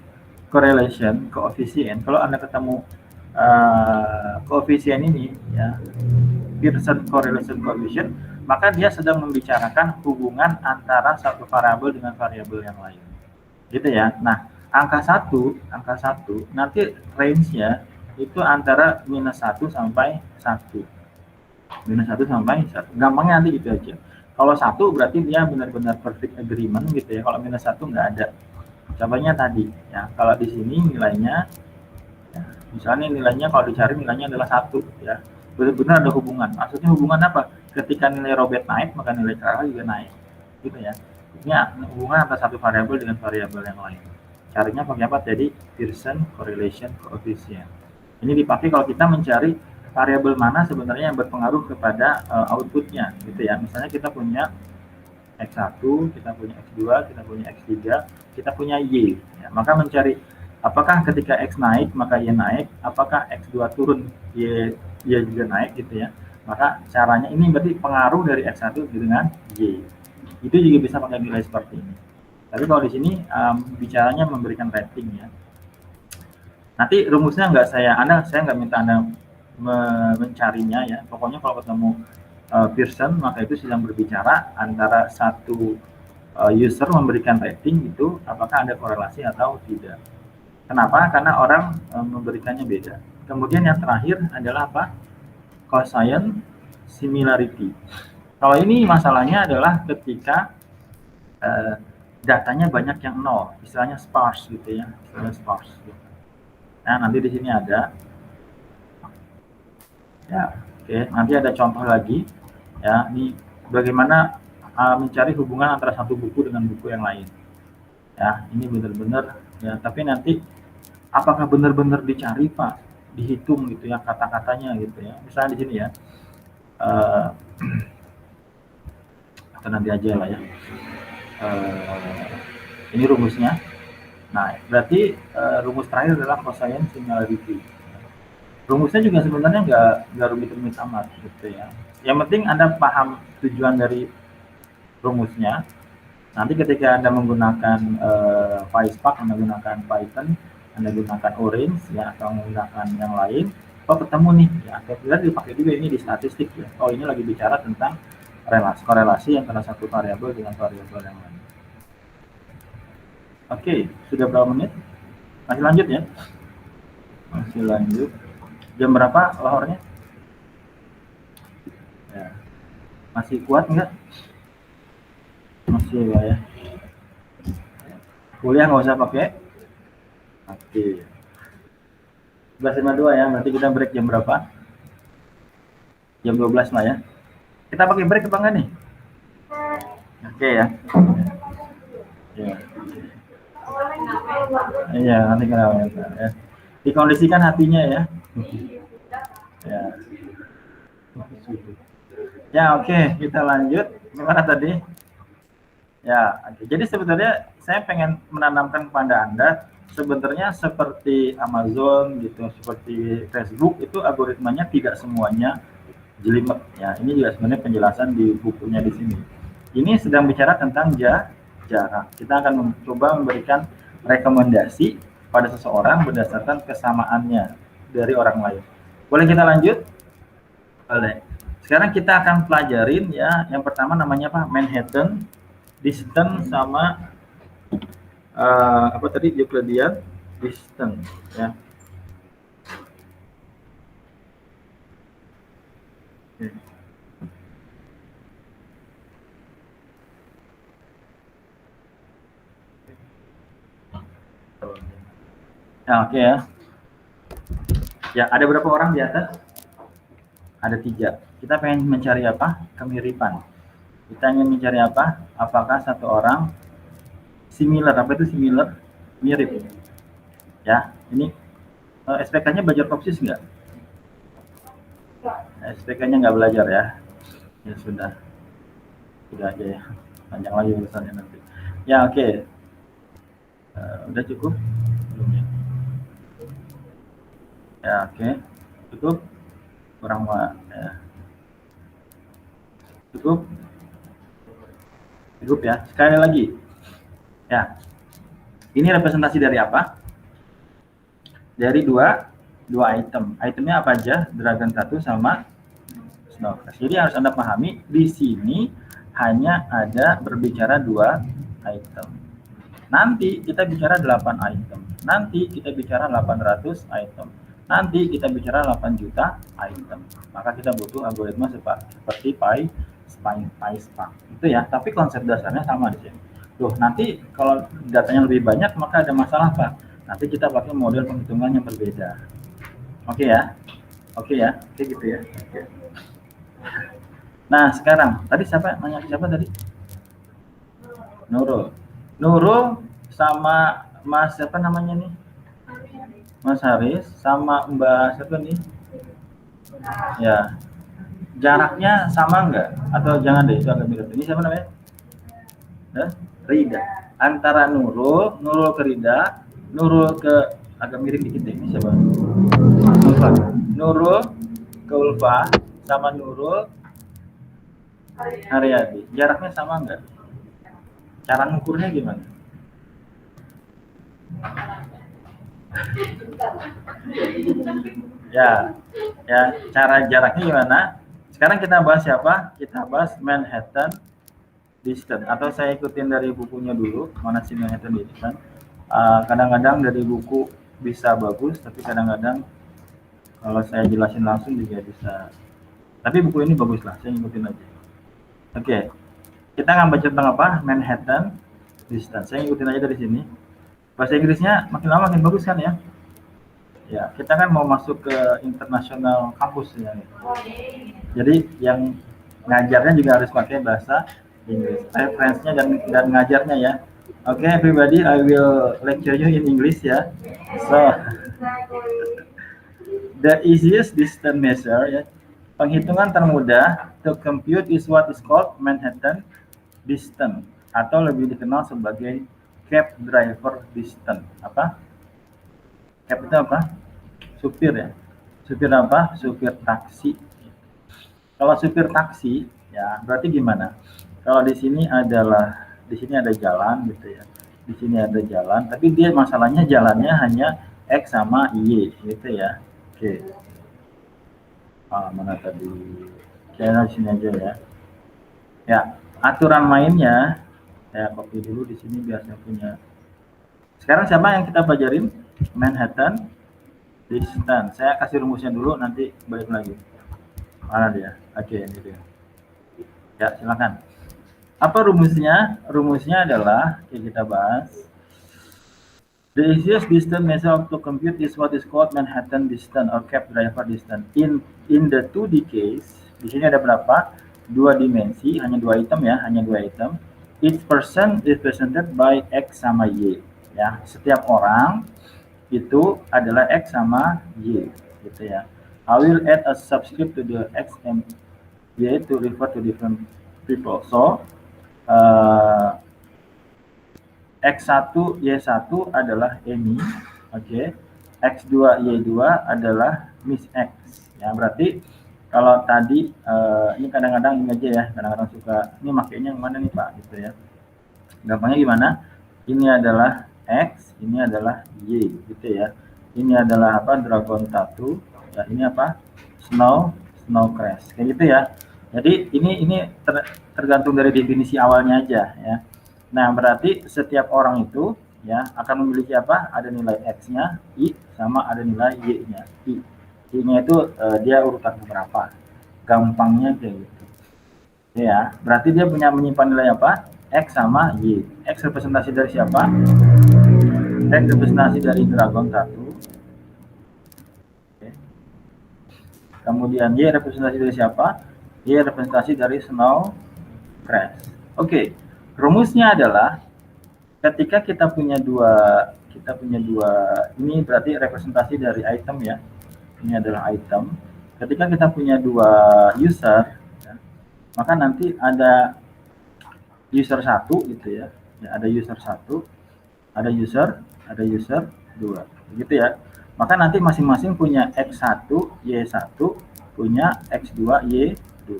correlation coefficient. Kalau Anda ketemu koefisien ini ya, Pearson correlation coefficient, maka dia sedang membicarakan hubungan antara satu variabel dengan variabel yang lain. Gitu ya. Nah, angka 1 nanti range-nya itu antara minus 1 sampai 1. Minus 1 sampai 1. Gampangnya nanti gitu aja. Kalau 1 berarti dia benar-benar perfect agreement gitu ya. Kalau minus 1 nggak ada. Contohnya tadi ya, kalau di sini nilainya ya, misalnya nilainya kalau dicari nilainya adalah 1 ya. Benar-benar ada hubungan. Maksudnya hubungan apa? Ketika nilai Robert naik, maka nilai Clara juga naik. Gitu ya. Ini hubungan antara satu variabel dengan variabel yang lain. Caranya pakai apa? Jadi Pearson correlation coefficient. Ini dipakai kalau kita mencari variabel mana sebenarnya yang berpengaruh kepada outputnya gitu ya. Misalnya kita punya X1, kita punya X2, kita punya X3, kita punya Y. Ya, maka mencari apakah ketika X naik maka Y naik, apakah X2 turun Y juga naik gitu ya. Maka caranya ini berarti pengaruh dari X1 dengan Y. Itu juga bisa pakai nilai seperti ini. Tapi kalau di sini bicaranya memberikan rating ya. Nanti rumusnya saya nggak minta Anda mencarinya ya. Pokoknya kalau ketemu Pearson, maka itu sedang berbicara antara satu user memberikan rating itu apakah ada korelasi atau tidak. Kenapa? Karena orang memberikannya beda. Kemudian yang terakhir adalah apa? Cosine similarity. Kalau ini masalahnya adalah ketika datanya banyak yang nol, istilahnya sparse gitu ya, istilahnya sparse. Gitu. Nah, nanti di sini ada, ya, oke. Nanti ada contoh lagi, ya. Ini bagaimana mencari hubungan antara satu buku dengan buku yang lain. Ya, ini benar-benar, ya. Tapi nanti apakah benar-benar dicari Pak, dihitung gitu ya kata-katanya gitu ya. Misalnya di sini ya, atau nanti aja lah ya. Ini rumusnya. Nah, berarti rumus terakhir adalah cosine similarity. Rumusnya juga sebenarnya nggak rumit-rumit amat gitu ya. Yang penting Anda paham tujuan dari rumusnya. Nanti ketika Anda menggunakan PySpark, Anda gunakan Python, Anda gunakan Orange ya, atau menggunakan yang lain, ketemu nih ya. Kemudian dipakai juga ini di statistik ya. Oh, ini lagi bicara tentang korelasi antara satu variabel dengan variabel yang lain. Oke, sudah berapa menit? Masih lanjut ya? Masih lanjut. Jam berapa lohornya? Ya. Masih kuat nggak? Masih lah ya. Kuliah nggak usah pakai Oke. 11.52 ya, berarti kita break jam berapa? Jam 12 lah ya. Kita pakai break apa enggak nih? Oke ya. Ya. Iya, nanti kenapa ya. Dikondisikan hatinya ya. Ya. Ya, oke, kita lanjut. Gimana tadi? Ya, oke. Jadi sebetulnya saya pengen menanamkan kepada Anda sebenarnya seperti Amazon gitu, seperti Facebook itu algoritmanya tidak semuanya jelimet ya. Ini juga sebenarnya penjelasan di bukunya di sini. Ini sedang bicara tentang jarak. Kita akan mencoba memberikan rekomendasi pada seseorang berdasarkan kesamaannya dari orang lain. Boleh kita lanjut? Boleh. Sekarang kita akan pelajarin ya. Yang pertama namanya apa? Manhattan, distance sama apa tadi Euclidean distance ya. Oke. Ya, oke ya. Ya, ada berapa orang di atas? Ada 3. Kita pengen mencari apa? Kemiripan. Kita ingin mencari apa? Apakah satu orang similar? Apa itu similar? Mirip. Ya, ini SPK-nya belajar Kopsis nggak? SPK-nya nggak belajar ya? Ya sudah aja ya. Panjang lagi urusannya nanti. Ya oke. Udah cukup? Belum ya? Ya oke. Cukup? Kurang ya. Cukup? Cukup ya. Sekali lagi. Ya. Ini representasi dari apa? Dari dua item. Itemnya apa aja? Dragon 1 sama Snow Crash. Jadi harus Anda pahami di sini hanya ada berbicara 2 item. Nanti kita bicara 8 item. Nanti kita bicara 800 item. Nanti kita bicara 8 juta item. Maka kita butuh algoritma seperti PySpark. Itu ya, tapi konsep dasarnya sama di sini. Loh, nanti kalau datanya lebih banyak maka ada masalah Pak. Nanti kita pakai model penghitungan yang berbeda. Oke ya? Oke ya? Oke gitu ya. Oke. Nah, sekarang tadi nanya siapa tadi? Nurul sama Mas siapa namanya nih? Mas Haris sama Mbak siapa nih? Ya. Jaraknya sama enggak? Atau jangan deh, itu agak mirip. Ini siapa namanya? Rida. Antara Nurul ke Rida, Nurul ke agak mirip dikit deh. Ini siapa? Ulfa. Nurul ke Ulfa sama Nurul Haryadi. Jaraknya sama enggak? Cara ngukurnya gimana? Ya, cara jaraknya gimana? Sekarang kita bahas siapa? Kita bahas Manhattan distance. Atau saya ikutin dari bukunya dulu. Mana sih Manhattan distance? Kadang-kadang dari buku bisa bagus, tapi kadang-kadang kalau saya jelasin langsung juga bisa. Tapi buku ini bagus lah, saya ikutin aja. Oke, kita akan baca tentang apa? Manhattan distance. Saya ikutin aja dari sini. Bahasa Inggrisnya makin lama makin bagus kan ya? Ya, kita kan mau masuk ke internasional kampus ya. Jadi yang ngajarnya juga harus pakai bahasa Inggris. Referensinya dan ngajarnya ya. Oke, everybody, I will lecture you in English ya. So, the easiest distance measure ya. Penghitungan termudah to compute is what is called Manhattan distance atau lebih dikenal sebagai cab driver distance. Apa? Cab itu apa? Supir ya. Supir apa? Supir taksi. Kalau supir taksi ya berarti gimana? Kalau di sini ada jalan gitu ya. Di sini ada jalan, tapi dia masalahnya jalannya hanya X sama Y gitu ya. Oke. Mana tadi? Saya di sini aja ya. Ya, aturan mainnya saya copy dulu di sini biar saya punya. Sekarang siapa yang kita pelajarin? Manhattan distance. Saya kasih rumusnya dulu, nanti balik lagi. Mana dia? Oke, ini dia. Ya, silakan. Apa rumusnya? Rumusnya adalah kita bahas The easiest distance measure to compute is what is called Manhattan distance or cab driver distance. In the 2D case, di sini ada berapa? Dua dimensi, hanya dua item ya, hanya dua item. Each person is represented by X sama Y. Ya, setiap orang itu adalah X sama Y, gitu ya. I will add a subscript to the X and Y to refer to different people. So, X1, Y1 adalah Amy, oke. X2, Y2 adalah Miss X. Ya, berarti kalau tadi ini kadang-kadang ini aja ya, kadang-kadang suka ini makainya yang mana nih Pak, gitu ya. Gampangnya gimana? Ini adalah X, ini adalah Y, gitu ya. Ini adalah apa? Dragon Tattoo. Ya, ini apa? Snow Crash. Kayak gitu ya. Jadi ini tergantung dari definisi awalnya aja ya. Nah, berarti setiap orang itu ya akan memiliki apa? Ada nilai X-nya, Y, sama ada nilai Y-nya. Y-nya itu dia urutan berapa? Gampangnya kayak gitu. Ya, berarti dia punya menyimpan nilai apa? X sama Y. X representasi dari siapa? X representasi dari Dragon Tattoo. Oke. Kemudian Y representasi dari siapa? Y representasi dari Snow Crash. Oke. Rumusnya adalah ketika kita punya dua ini berarti representasi dari item ya. Ini adalah item. Ketika kita punya dua user, ya, maka nanti ada user 1 gitu ya. Ada user 1, ada user 2. Gitu ya. Maka nanti masing-masing punya X1, Y1, punya X2, Y2.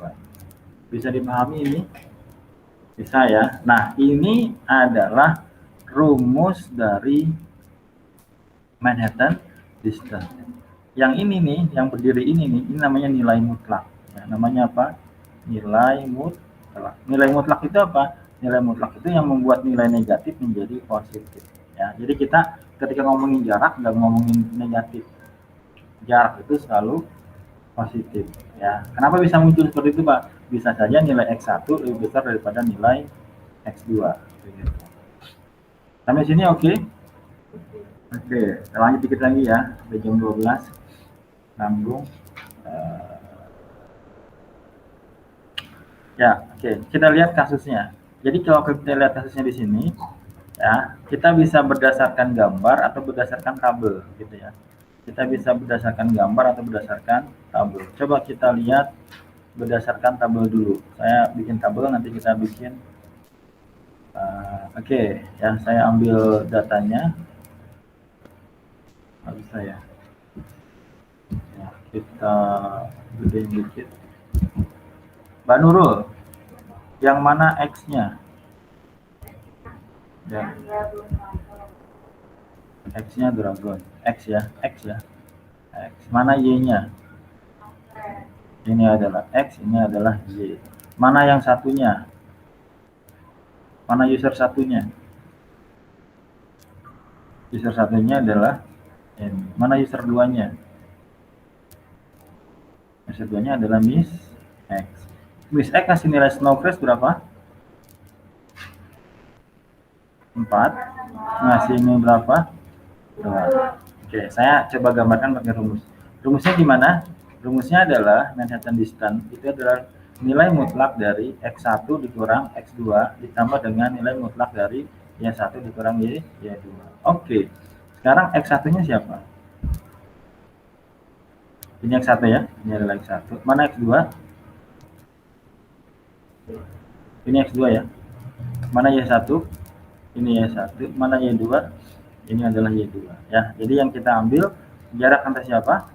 Bisa dipahami ini? Bisa ya. Nah, ini adalah rumus dari Manhattan distance. Yang ini nih, yang berdiri ini nih, ini namanya nilai mutlak. Ya, namanya apa? Nilai mutlak. Nilai mutlak itu apa? Nilai mutlak itu yang membuat nilai negatif menjadi positif. Ya, jadi kita ketika ngomongin jarak nggak ngomongin negatif. Jarak itu selalu positif. Ya, kenapa bisa muncul seperti itu, Pak? Bisa saja nilai X1 lebih besar daripada nilai X2. Sampai sini oke? Oke, kita lanjut dikit lagi ya. Udah jam 12. Nanggung. Ya, oke. Kita lihat kasusnya. Jadi kalau kita lihat kasusnya di sini, ya, kita bisa berdasarkan gambar atau berdasarkan tabel, gitu ya. Kita bisa berdasarkan gambar atau berdasarkan tabel. Coba kita lihat berdasarkan tabel dulu. Saya bikin tabel, nanti kita bikin. Oke, ya saya ambil datanya. Nggak bisa ya. Ya, kita gedein dikit. Mbak Nurul, yang mana X-nya? Ya. X-nya Dragon. X ya. X. Mana Y-nya? Ini adalah X, ini adalah Y. Mana yang satunya? Mana user satunya? User satunya adalah ini. Mana user 2-nya? User 2-nya adalah Miss X. Miss X kasih nilai Snow Crash berapa? 4. Ngasih ini berapa? 2. Oke, saya coba gambarkan pakai rumus. Rumusnya gimana? Rumusnya adalah Manhattan distance itu adalah nilai mutlak dari X1 dikurang X2 ditambah dengan nilai mutlak dari Y1 dikurang Y2. Oke. Sekarang X1-nya siapa? Ini X1 ya. Ini adalah X1. Mana X2? Ini X2 ya. Mana Y1? Ini Y1. Mana Y2? Ini adalah Y2 ya. Jadi yang kita ambil jarak antara siapa?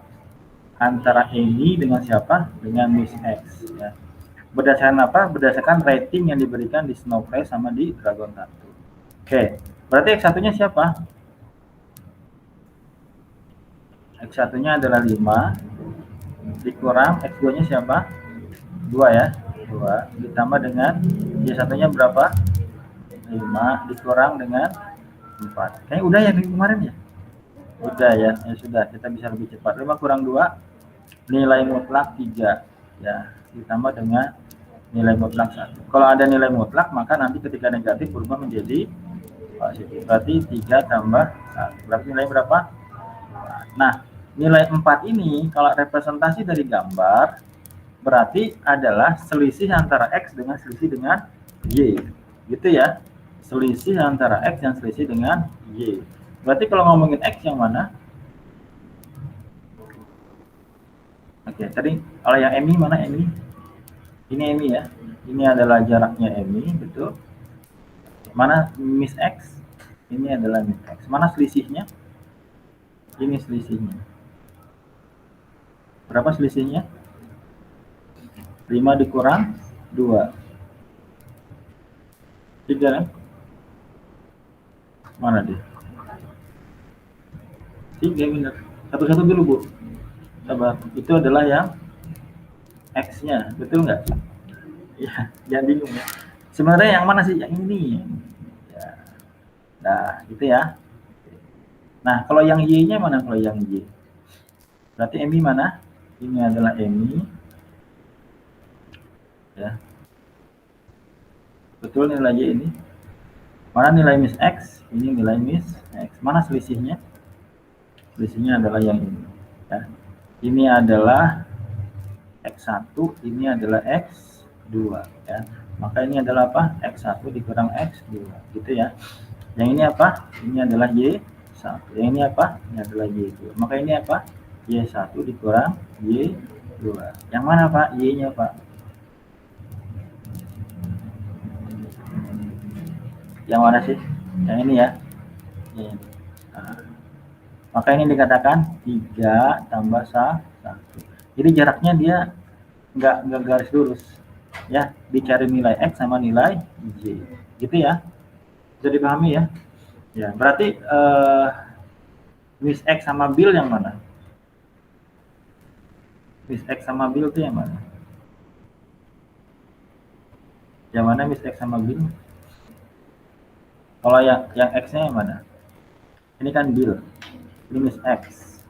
Antara Amy dengan siapa? Dengan Miss X ya. Berdasarkan apa? Berdasarkan rating yang diberikan di Snow Crash sama di Dragon Tattoo. Oke, berarti X1-nya siapa? X1-nya adalah 5 dikurang X2-nya siapa? 2 ya. 2 ditambah dengan Y1-nya berapa? 5 dikurang dengan 4. Kayaknya udah ya kemarin ya? Udah ya, ya sudah, kita bisa lebih cepat. 5 kurang 2 nilai mutlak 3 ya, ditambah dengan nilai mutlak 1. Kalau ada nilai mutlak maka nanti ketika negatif berubah menjadi positif. Berarti 3 tambah 1. Berarti nilai berapa? Nah, nilai 4 ini kalau representasi dari gambar berarti adalah selisih antara X dengan selisih dengan Y. Gitu ya. Selisih antara X dan selisih dengan Y. Berarti kalau ngomongin X yang mana? Oke, tadi kalau yang MI mana MI? Ini MI ya. Ini adalah jaraknya MI, betul. Mana Miss X? Ini adalah Miss X. Mana selisihnya? Ini selisihnya. Berapa selisihnya? 5 dikurang 2. 3 kan? Mana dia? 3 benar. Satu-satu dulu, Bu. Sabar. Itu adalah yang X-nya, betul nggak? Ya, jangan bingung ya. Sebenarnya yang mana sih? Yang ini. Ya. Nah, gitu ya. Nah, kalau yang Y-nya mana? Kalau yang Y. Berarti MI mana? Ini adalah MI. Ya. Betul nilai Y ini. Mana nilai Miss X? Ini nilai Miss X. Mana selisihnya? Selisihnya adalah yang ini. Ya. Ini adalah X1, ini adalah X2 ya. Maka ini adalah apa? X1 dikurang X2 gitu ya. Yang ini apa? Ini adalah Y1. Yang ini apa? Ini adalah Y2. Maka ini apa? Y1 dikurang Y2. Yang mana, Pak? Y-nya, Pak? Yang mana sih? Yang ini ya. Ini. Nah, maka ini dikatakan 3 tambah 1. Jadi jaraknya dia nggak garis lurus ya, dicari nilai X sama nilai Y gitu ya. Bisa dipahami ya. Ya berarti Miss X sama Bill yang mana? Miss X sama Bill itu yang mana? Yang mana Miss X sama Bill? Kalau yang X-nya yang mana? Ini kan Bill, ini Miss X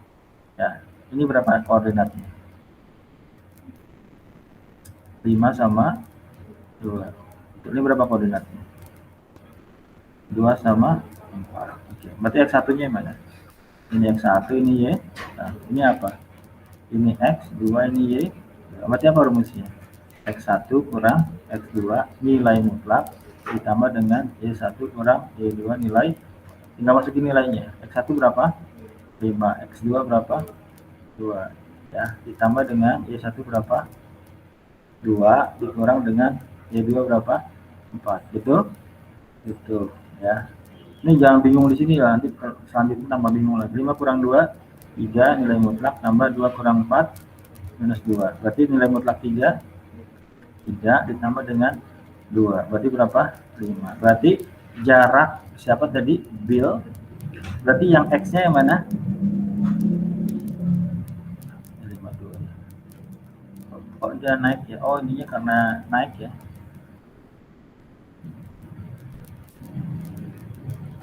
ya. Ini berapa koordinatnya? 5 sama 2. Ini berapa koordinatnya? 2 sama 4. Oke. Berarti X1 nya mana? Ini X1, ini Y. Nah, ini apa? Ini X2, ini Y. Berarti apa rumusnya? X1 kurang X2 nilai mutlak ditambah dengan Y1 kurang Y2 nilai. Tinggal masukin nilainya. X1 berapa? 5. X2 berapa? 2. Ya, ditambah dengan Y1 berapa? 2 dikurang dengan Y2 berapa? 4. Betul? Betul ya. Ini jangan bingung di sini ya, nanti selanjutnya tambah bingung lagi. 5 kurang 2 3 nilai mutlak tambah 2 kurang 4 minus 2. Berarti nilai mutlak 3 ditambah dengan 2. Berarti berapa? 5. Berarti jarak siapa tadi? Bill. Berarti yang X-nya yang mana? 52. Kok dia naik ya? Oh, ininya karena naik ya.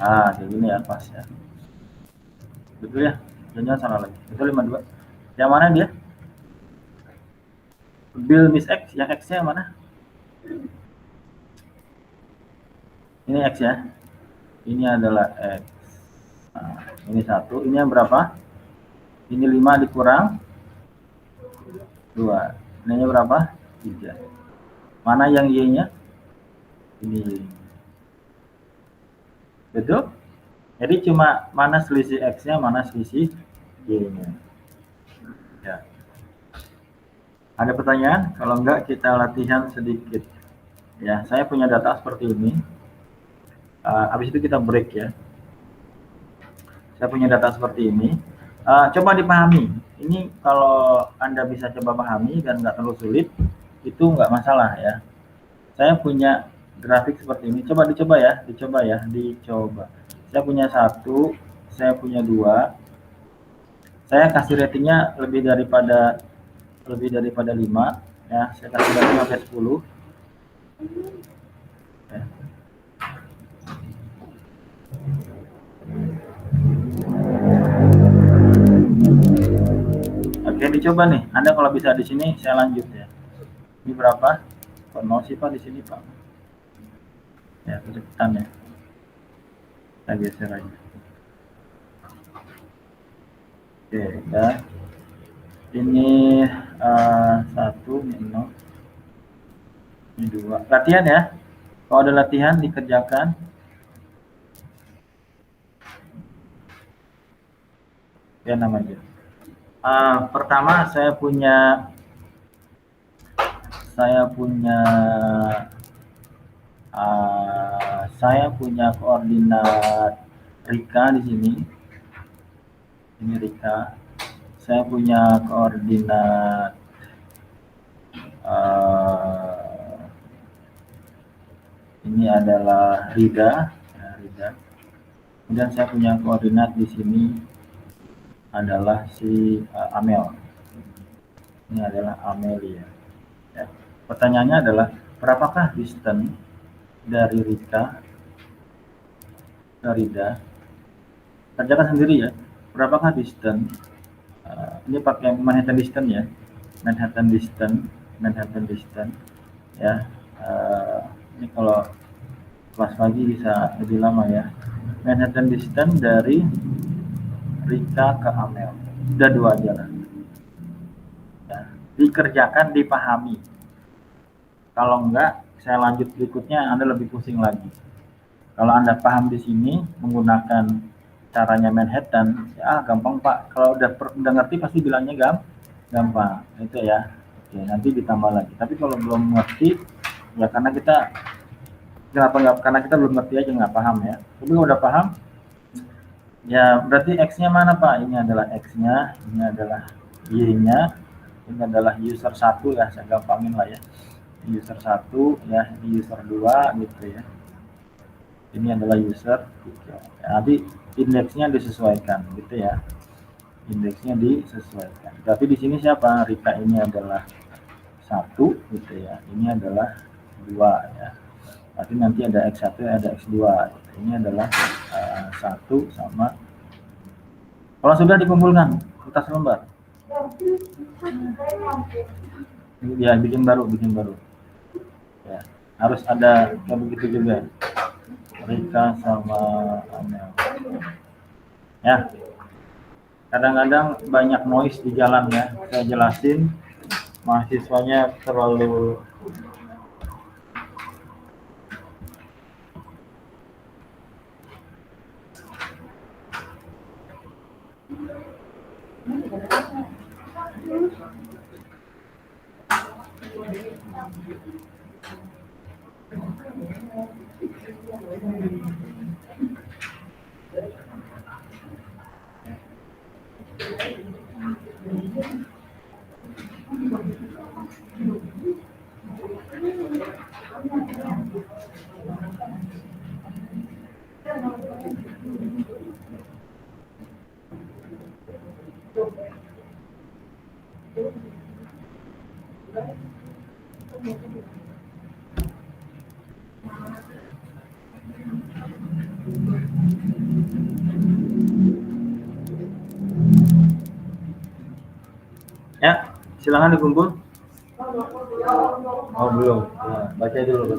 Ah, kayak gini ya, pas ya. Betul ya? Jangan salah lagi. Betul 52. Yang mana dia? Bill Miss X, yang X-nya yang mana? Ini X ya. Ini adalah X. Nah, ini 1. Ini yang berapa? Ini 5 dikurang 2. Ini berapa? 3. Mana yang Y-nya? Ini Y. Betul? Jadi cuma mana selisih X-nya, mana selisih Y-nya. Ya. Ada pertanyaan? Kalau enggak kita latihan sedikit. Ya, saya punya data seperti ini. Habis itu kita break ya. Saya punya data seperti ini. Coba dipahami. Ini kalau Anda bisa coba pahami dan nggak terlalu sulit, itu nggak masalah ya. Saya punya grafik seperti ini. Coba dicoba ya. Saya punya 1, saya punya 2. Saya kasih ratingnya lebih daripada 5 ya. Saya kasih rating sampai 10. Ya. Oke, dicoba nih. Anda kalau bisa di sini saya lanjut ya. Ini berapa? 0 sih Pak di sini Pak. Ya, kecepatan ya. Kita geser aja. Oke, ya. Ini 1, ini 0, ini 2. Latihan ya. Kalau ada latihan dikerjakan. Ya namanya. Pertama saya punya koordinat Rika di sini. Ini Rika. Saya punya koordinat ini adalah Rida, ya, Rida. Kemudian saya punya koordinat di sini adalah si Amel. Ini adalah Amelia. Ya. Pertanyaannya adalah berapakah distance dari Rika ke Rida? Kerjakan sendiri ya. Berapakah distance? Ini pakai Manhattan distance ya. Manhattan distance. Ya. Ini kalau kelas pagi bisa lebih lama ya. Manhattan distance dari Rika ke Amel. Udah 2 aja lah. Ya. Dikerjakan, dipahami. Kalau enggak, saya lanjut berikutnya, Anda lebih pusing lagi. Kalau Anda paham di sini menggunakan caranya Manhattan, ya gampang Pak. Kalau udah ngerti pasti bilangnya gampang. Itu ya. Oke, nanti ditambah lagi. Tapi kalau belum ngerti, ya karena kita belum ngerti aja, nggak paham ya. Tapi kalau udah paham, ya berarti X-nya mana Pak? Ini adalah X-nya, ini adalah Y-nya, ini adalah user 1 ya, saya gampangin lah ya. User 1 ya, ini user 2 gitu ya. Ini adalah user 3. Ya, nanti indeksnya disesuaikan gitu ya. Indeksnya disesuaikan. Tapi di sini siapa? Rika ini adalah 1 gitu ya. Ini adalah 2 ya. Tapi nanti ada X1, ada X2. Gitu. Ini adalah 1 sama. Kalau sudah dikumpulkan, kertas lembar. Ya, bikin baru. Ya, harus ada kayak begitu juga. Rika sama Amel. Ya, kadang-kadang banyak noise di jalan ya. Saya jelasin, mahasiswanya terlalu ya, silakan dikumpul. Oh belum. Ya, baca dulu.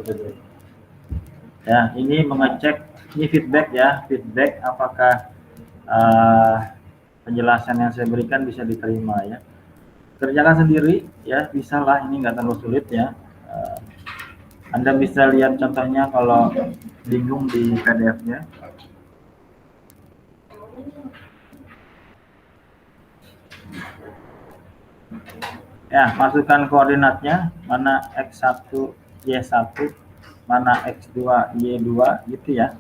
Ya, ini mengecek, ini feedback ya, feedback apakah penjelasan yang saya berikan bisa diterima ya. Kerjakan sendiri ya, bisa lah, ini nggak terlalu sulit ya. Anda bisa lihat contohnya kalau bingung di PDF-nya. Ya, masukkan koordinatnya, mana X1, Y1, mana X2, Y2 gitu ya.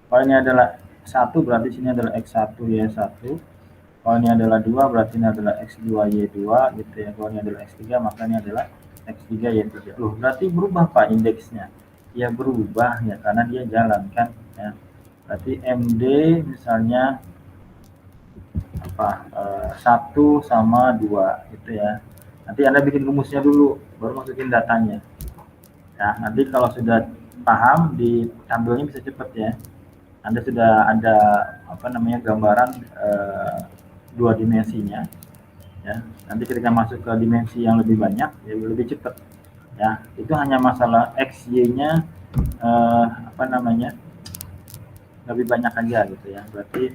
Kalau ini adalah 1 berarti sini adalah X1, Y1. Kalau ini adalah 2 berarti ini adalah X2, Y2 gitu ya. Kalau ini adalah X3 maka ini adalah X3, Y3. Loh, berarti berubah Pak indeksnya. Ya berubah ya karena dia jalan kan ya. Berarti MD misalnya apa 1 sama 2 gitu ya. Nanti Anda bikin rumusnya dulu, baru masukin datanya. Ya, nanti kalau sudah paham, diambilnya bisa cepat ya. Anda sudah ada gambaran 2 dimensinya. Ya, nanti ketika masuk ke dimensi yang lebih banyak, ya lebih cepat. Ya, itu hanya masalah X, Y-nya lebih banyak aja gitu ya. Berarti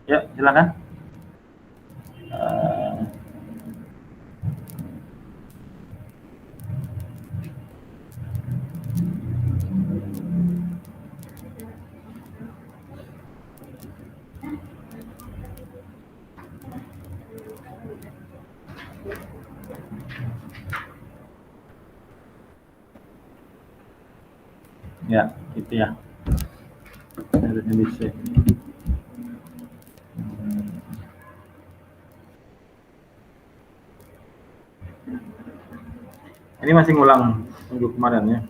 ya silakan. Eh, ya gitu ya. Harusnya bisa. Ini masih ngulang minggu kemarin ya.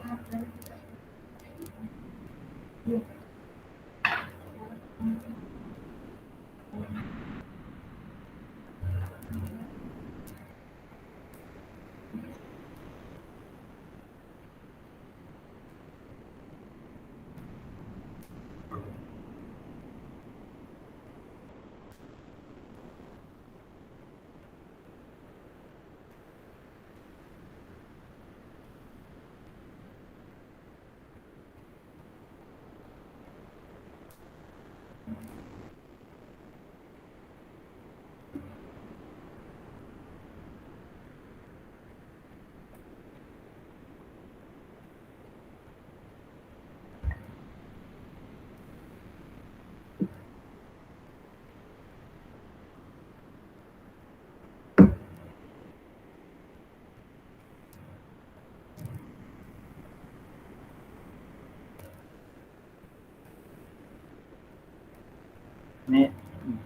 Ini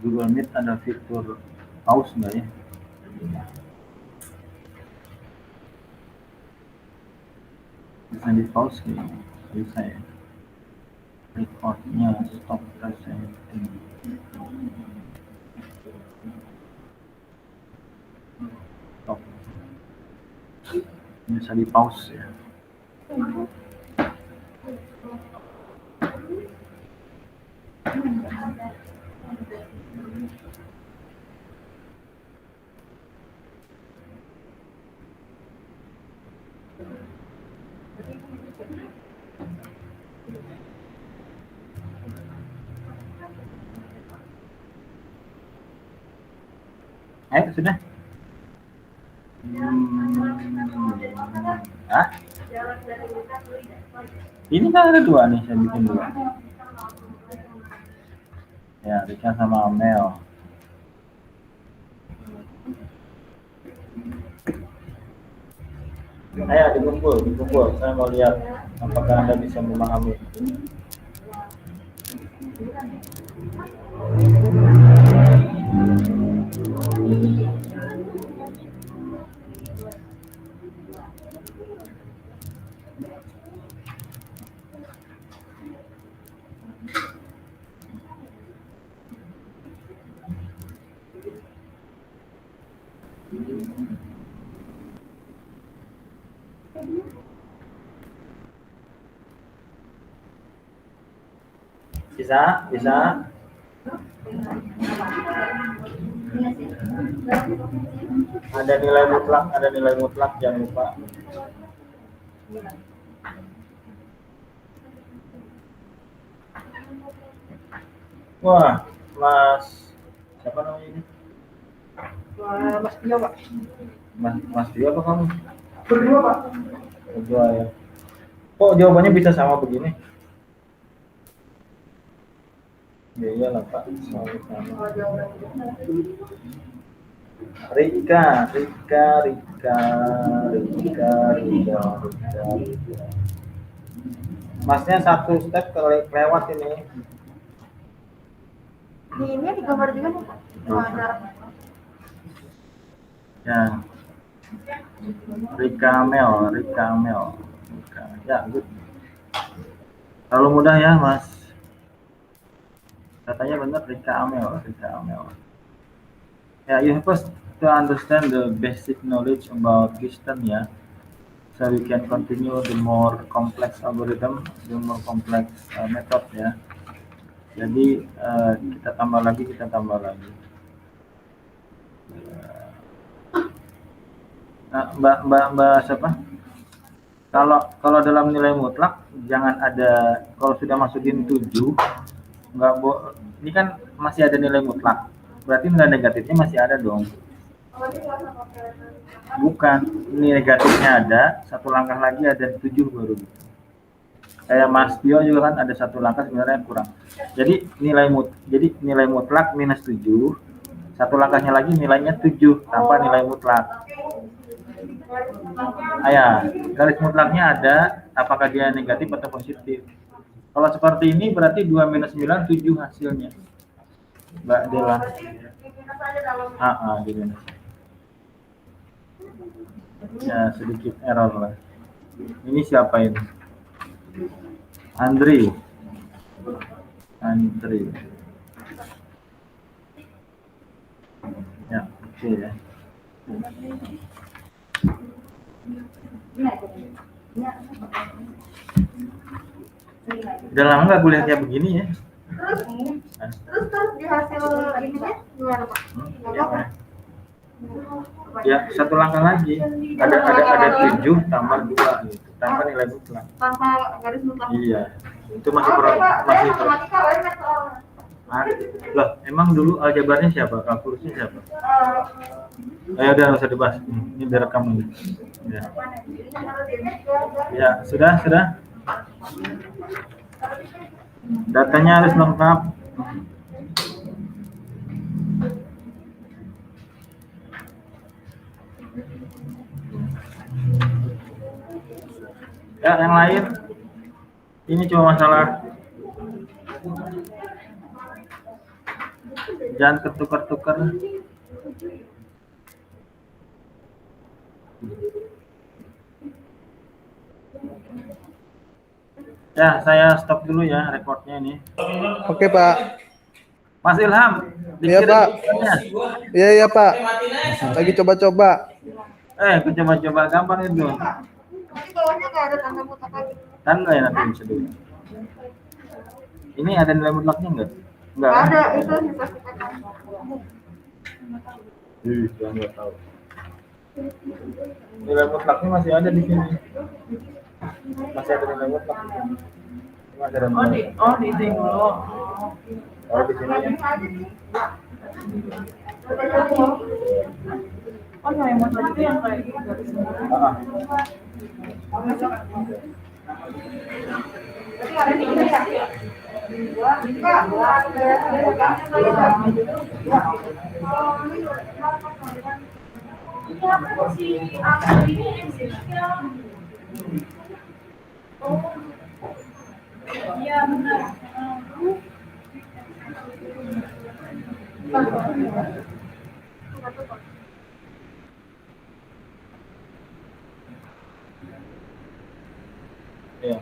Google Meet ada fitur pause nggak ya? Bisa di pause gitu. Bisa ya. Recordnya stop presenting. Stop. Bisa di pause ya. Ayo sudah. Hah? Ini kan ada dua nih, saya bikin dua. Ya, Rika sama Mel. Ayo dikumpul. Saya mau lihat apakah Anda bisa memahami. Bisa. Ada nilai mutlak, jangan lupa. Wah, siapa namanya ini? Mas Tio, Pak. Mas Tio apa kamu? Berdua, Pak. Berdua ya. Kok jawabannya bisa sama begini? Ya iyalah Pak, selalu sama. Rika. Masnya satu step kelewat ini. Ini digambar juga nih, Pak. Ya. Rika Mel. Ya, good. Terlalu mudah ya, Mas. Katanya benar Rika Amel. Yeah, you have to understand the basic knowledge about Kristen ya. So we can continue the more complex algorithm, the more complex method ya. Jadi kita tambah lagi. Nah, Mbak siapa? Kalau dalam nilai mutlak jangan ada, kalau sudah masukin 7 nggak ini kan masih ada nilai mutlak. Berarti nilai negatifnya masih ada dong. Bukan, ini negatifnya ada, satu langkah lagi ada 7 baru. Kayak Mas Tio juga kan ada satu langkah sebenarnya kurang. Jadi nilai mutlak minus 7, satu langkahnya lagi nilainya 7 tanpa nilai mutlak. Garis mutlaknya ada, apakah dia negatif atau positif. Kalau seperti ini berarti 2 minus 9, 7 hasilnya. Mbak Dela. Di minus. Ya, sedikit error lah. Ini siapa ini? Andri. Ya, oke ya. Udah lama nggak kuliah kayak begini ya? Terus di hasil ininya gimana Pak? Ya, satu langkah lagi. Ada 7 tambah 2 gitu. Tanpa nilai mutlak. Tanpa garis mutlak. Iya. Itu masih kurang. Loh, emang dulu aljabarnya siapa? Kalkulusnya siapa? Udah nggak usah dibahas. Ini direkam ini. Ya, sudah. Datanya harus lengkap. Ya, yang lain. Ini cuma masalah jangan ketukar-tukar. Ya, saya stop dulu ya recordnya ini. Oke, Pak. Mas Ilham. Iya, Pak. Iya, Pak. Lagi coba-coba. Aku coba-coba gampang itu. Nanti bawahnya nggak ada tanda mutlak lagi. Tanda ya nanti bisa dulu. Ini ada nilai mutlaknya enggak? Enggak. Ada, itu bisa kita kan. Yang nggak tahu. Nilai mutlaknya masih ada di sini. Masih ada nilai mutlak. Masih ada nilai. Di sini dulu. Oh, di sini. Oh, nilai mutlak itu yang kayak garis mutlak. Iya benar. Ya.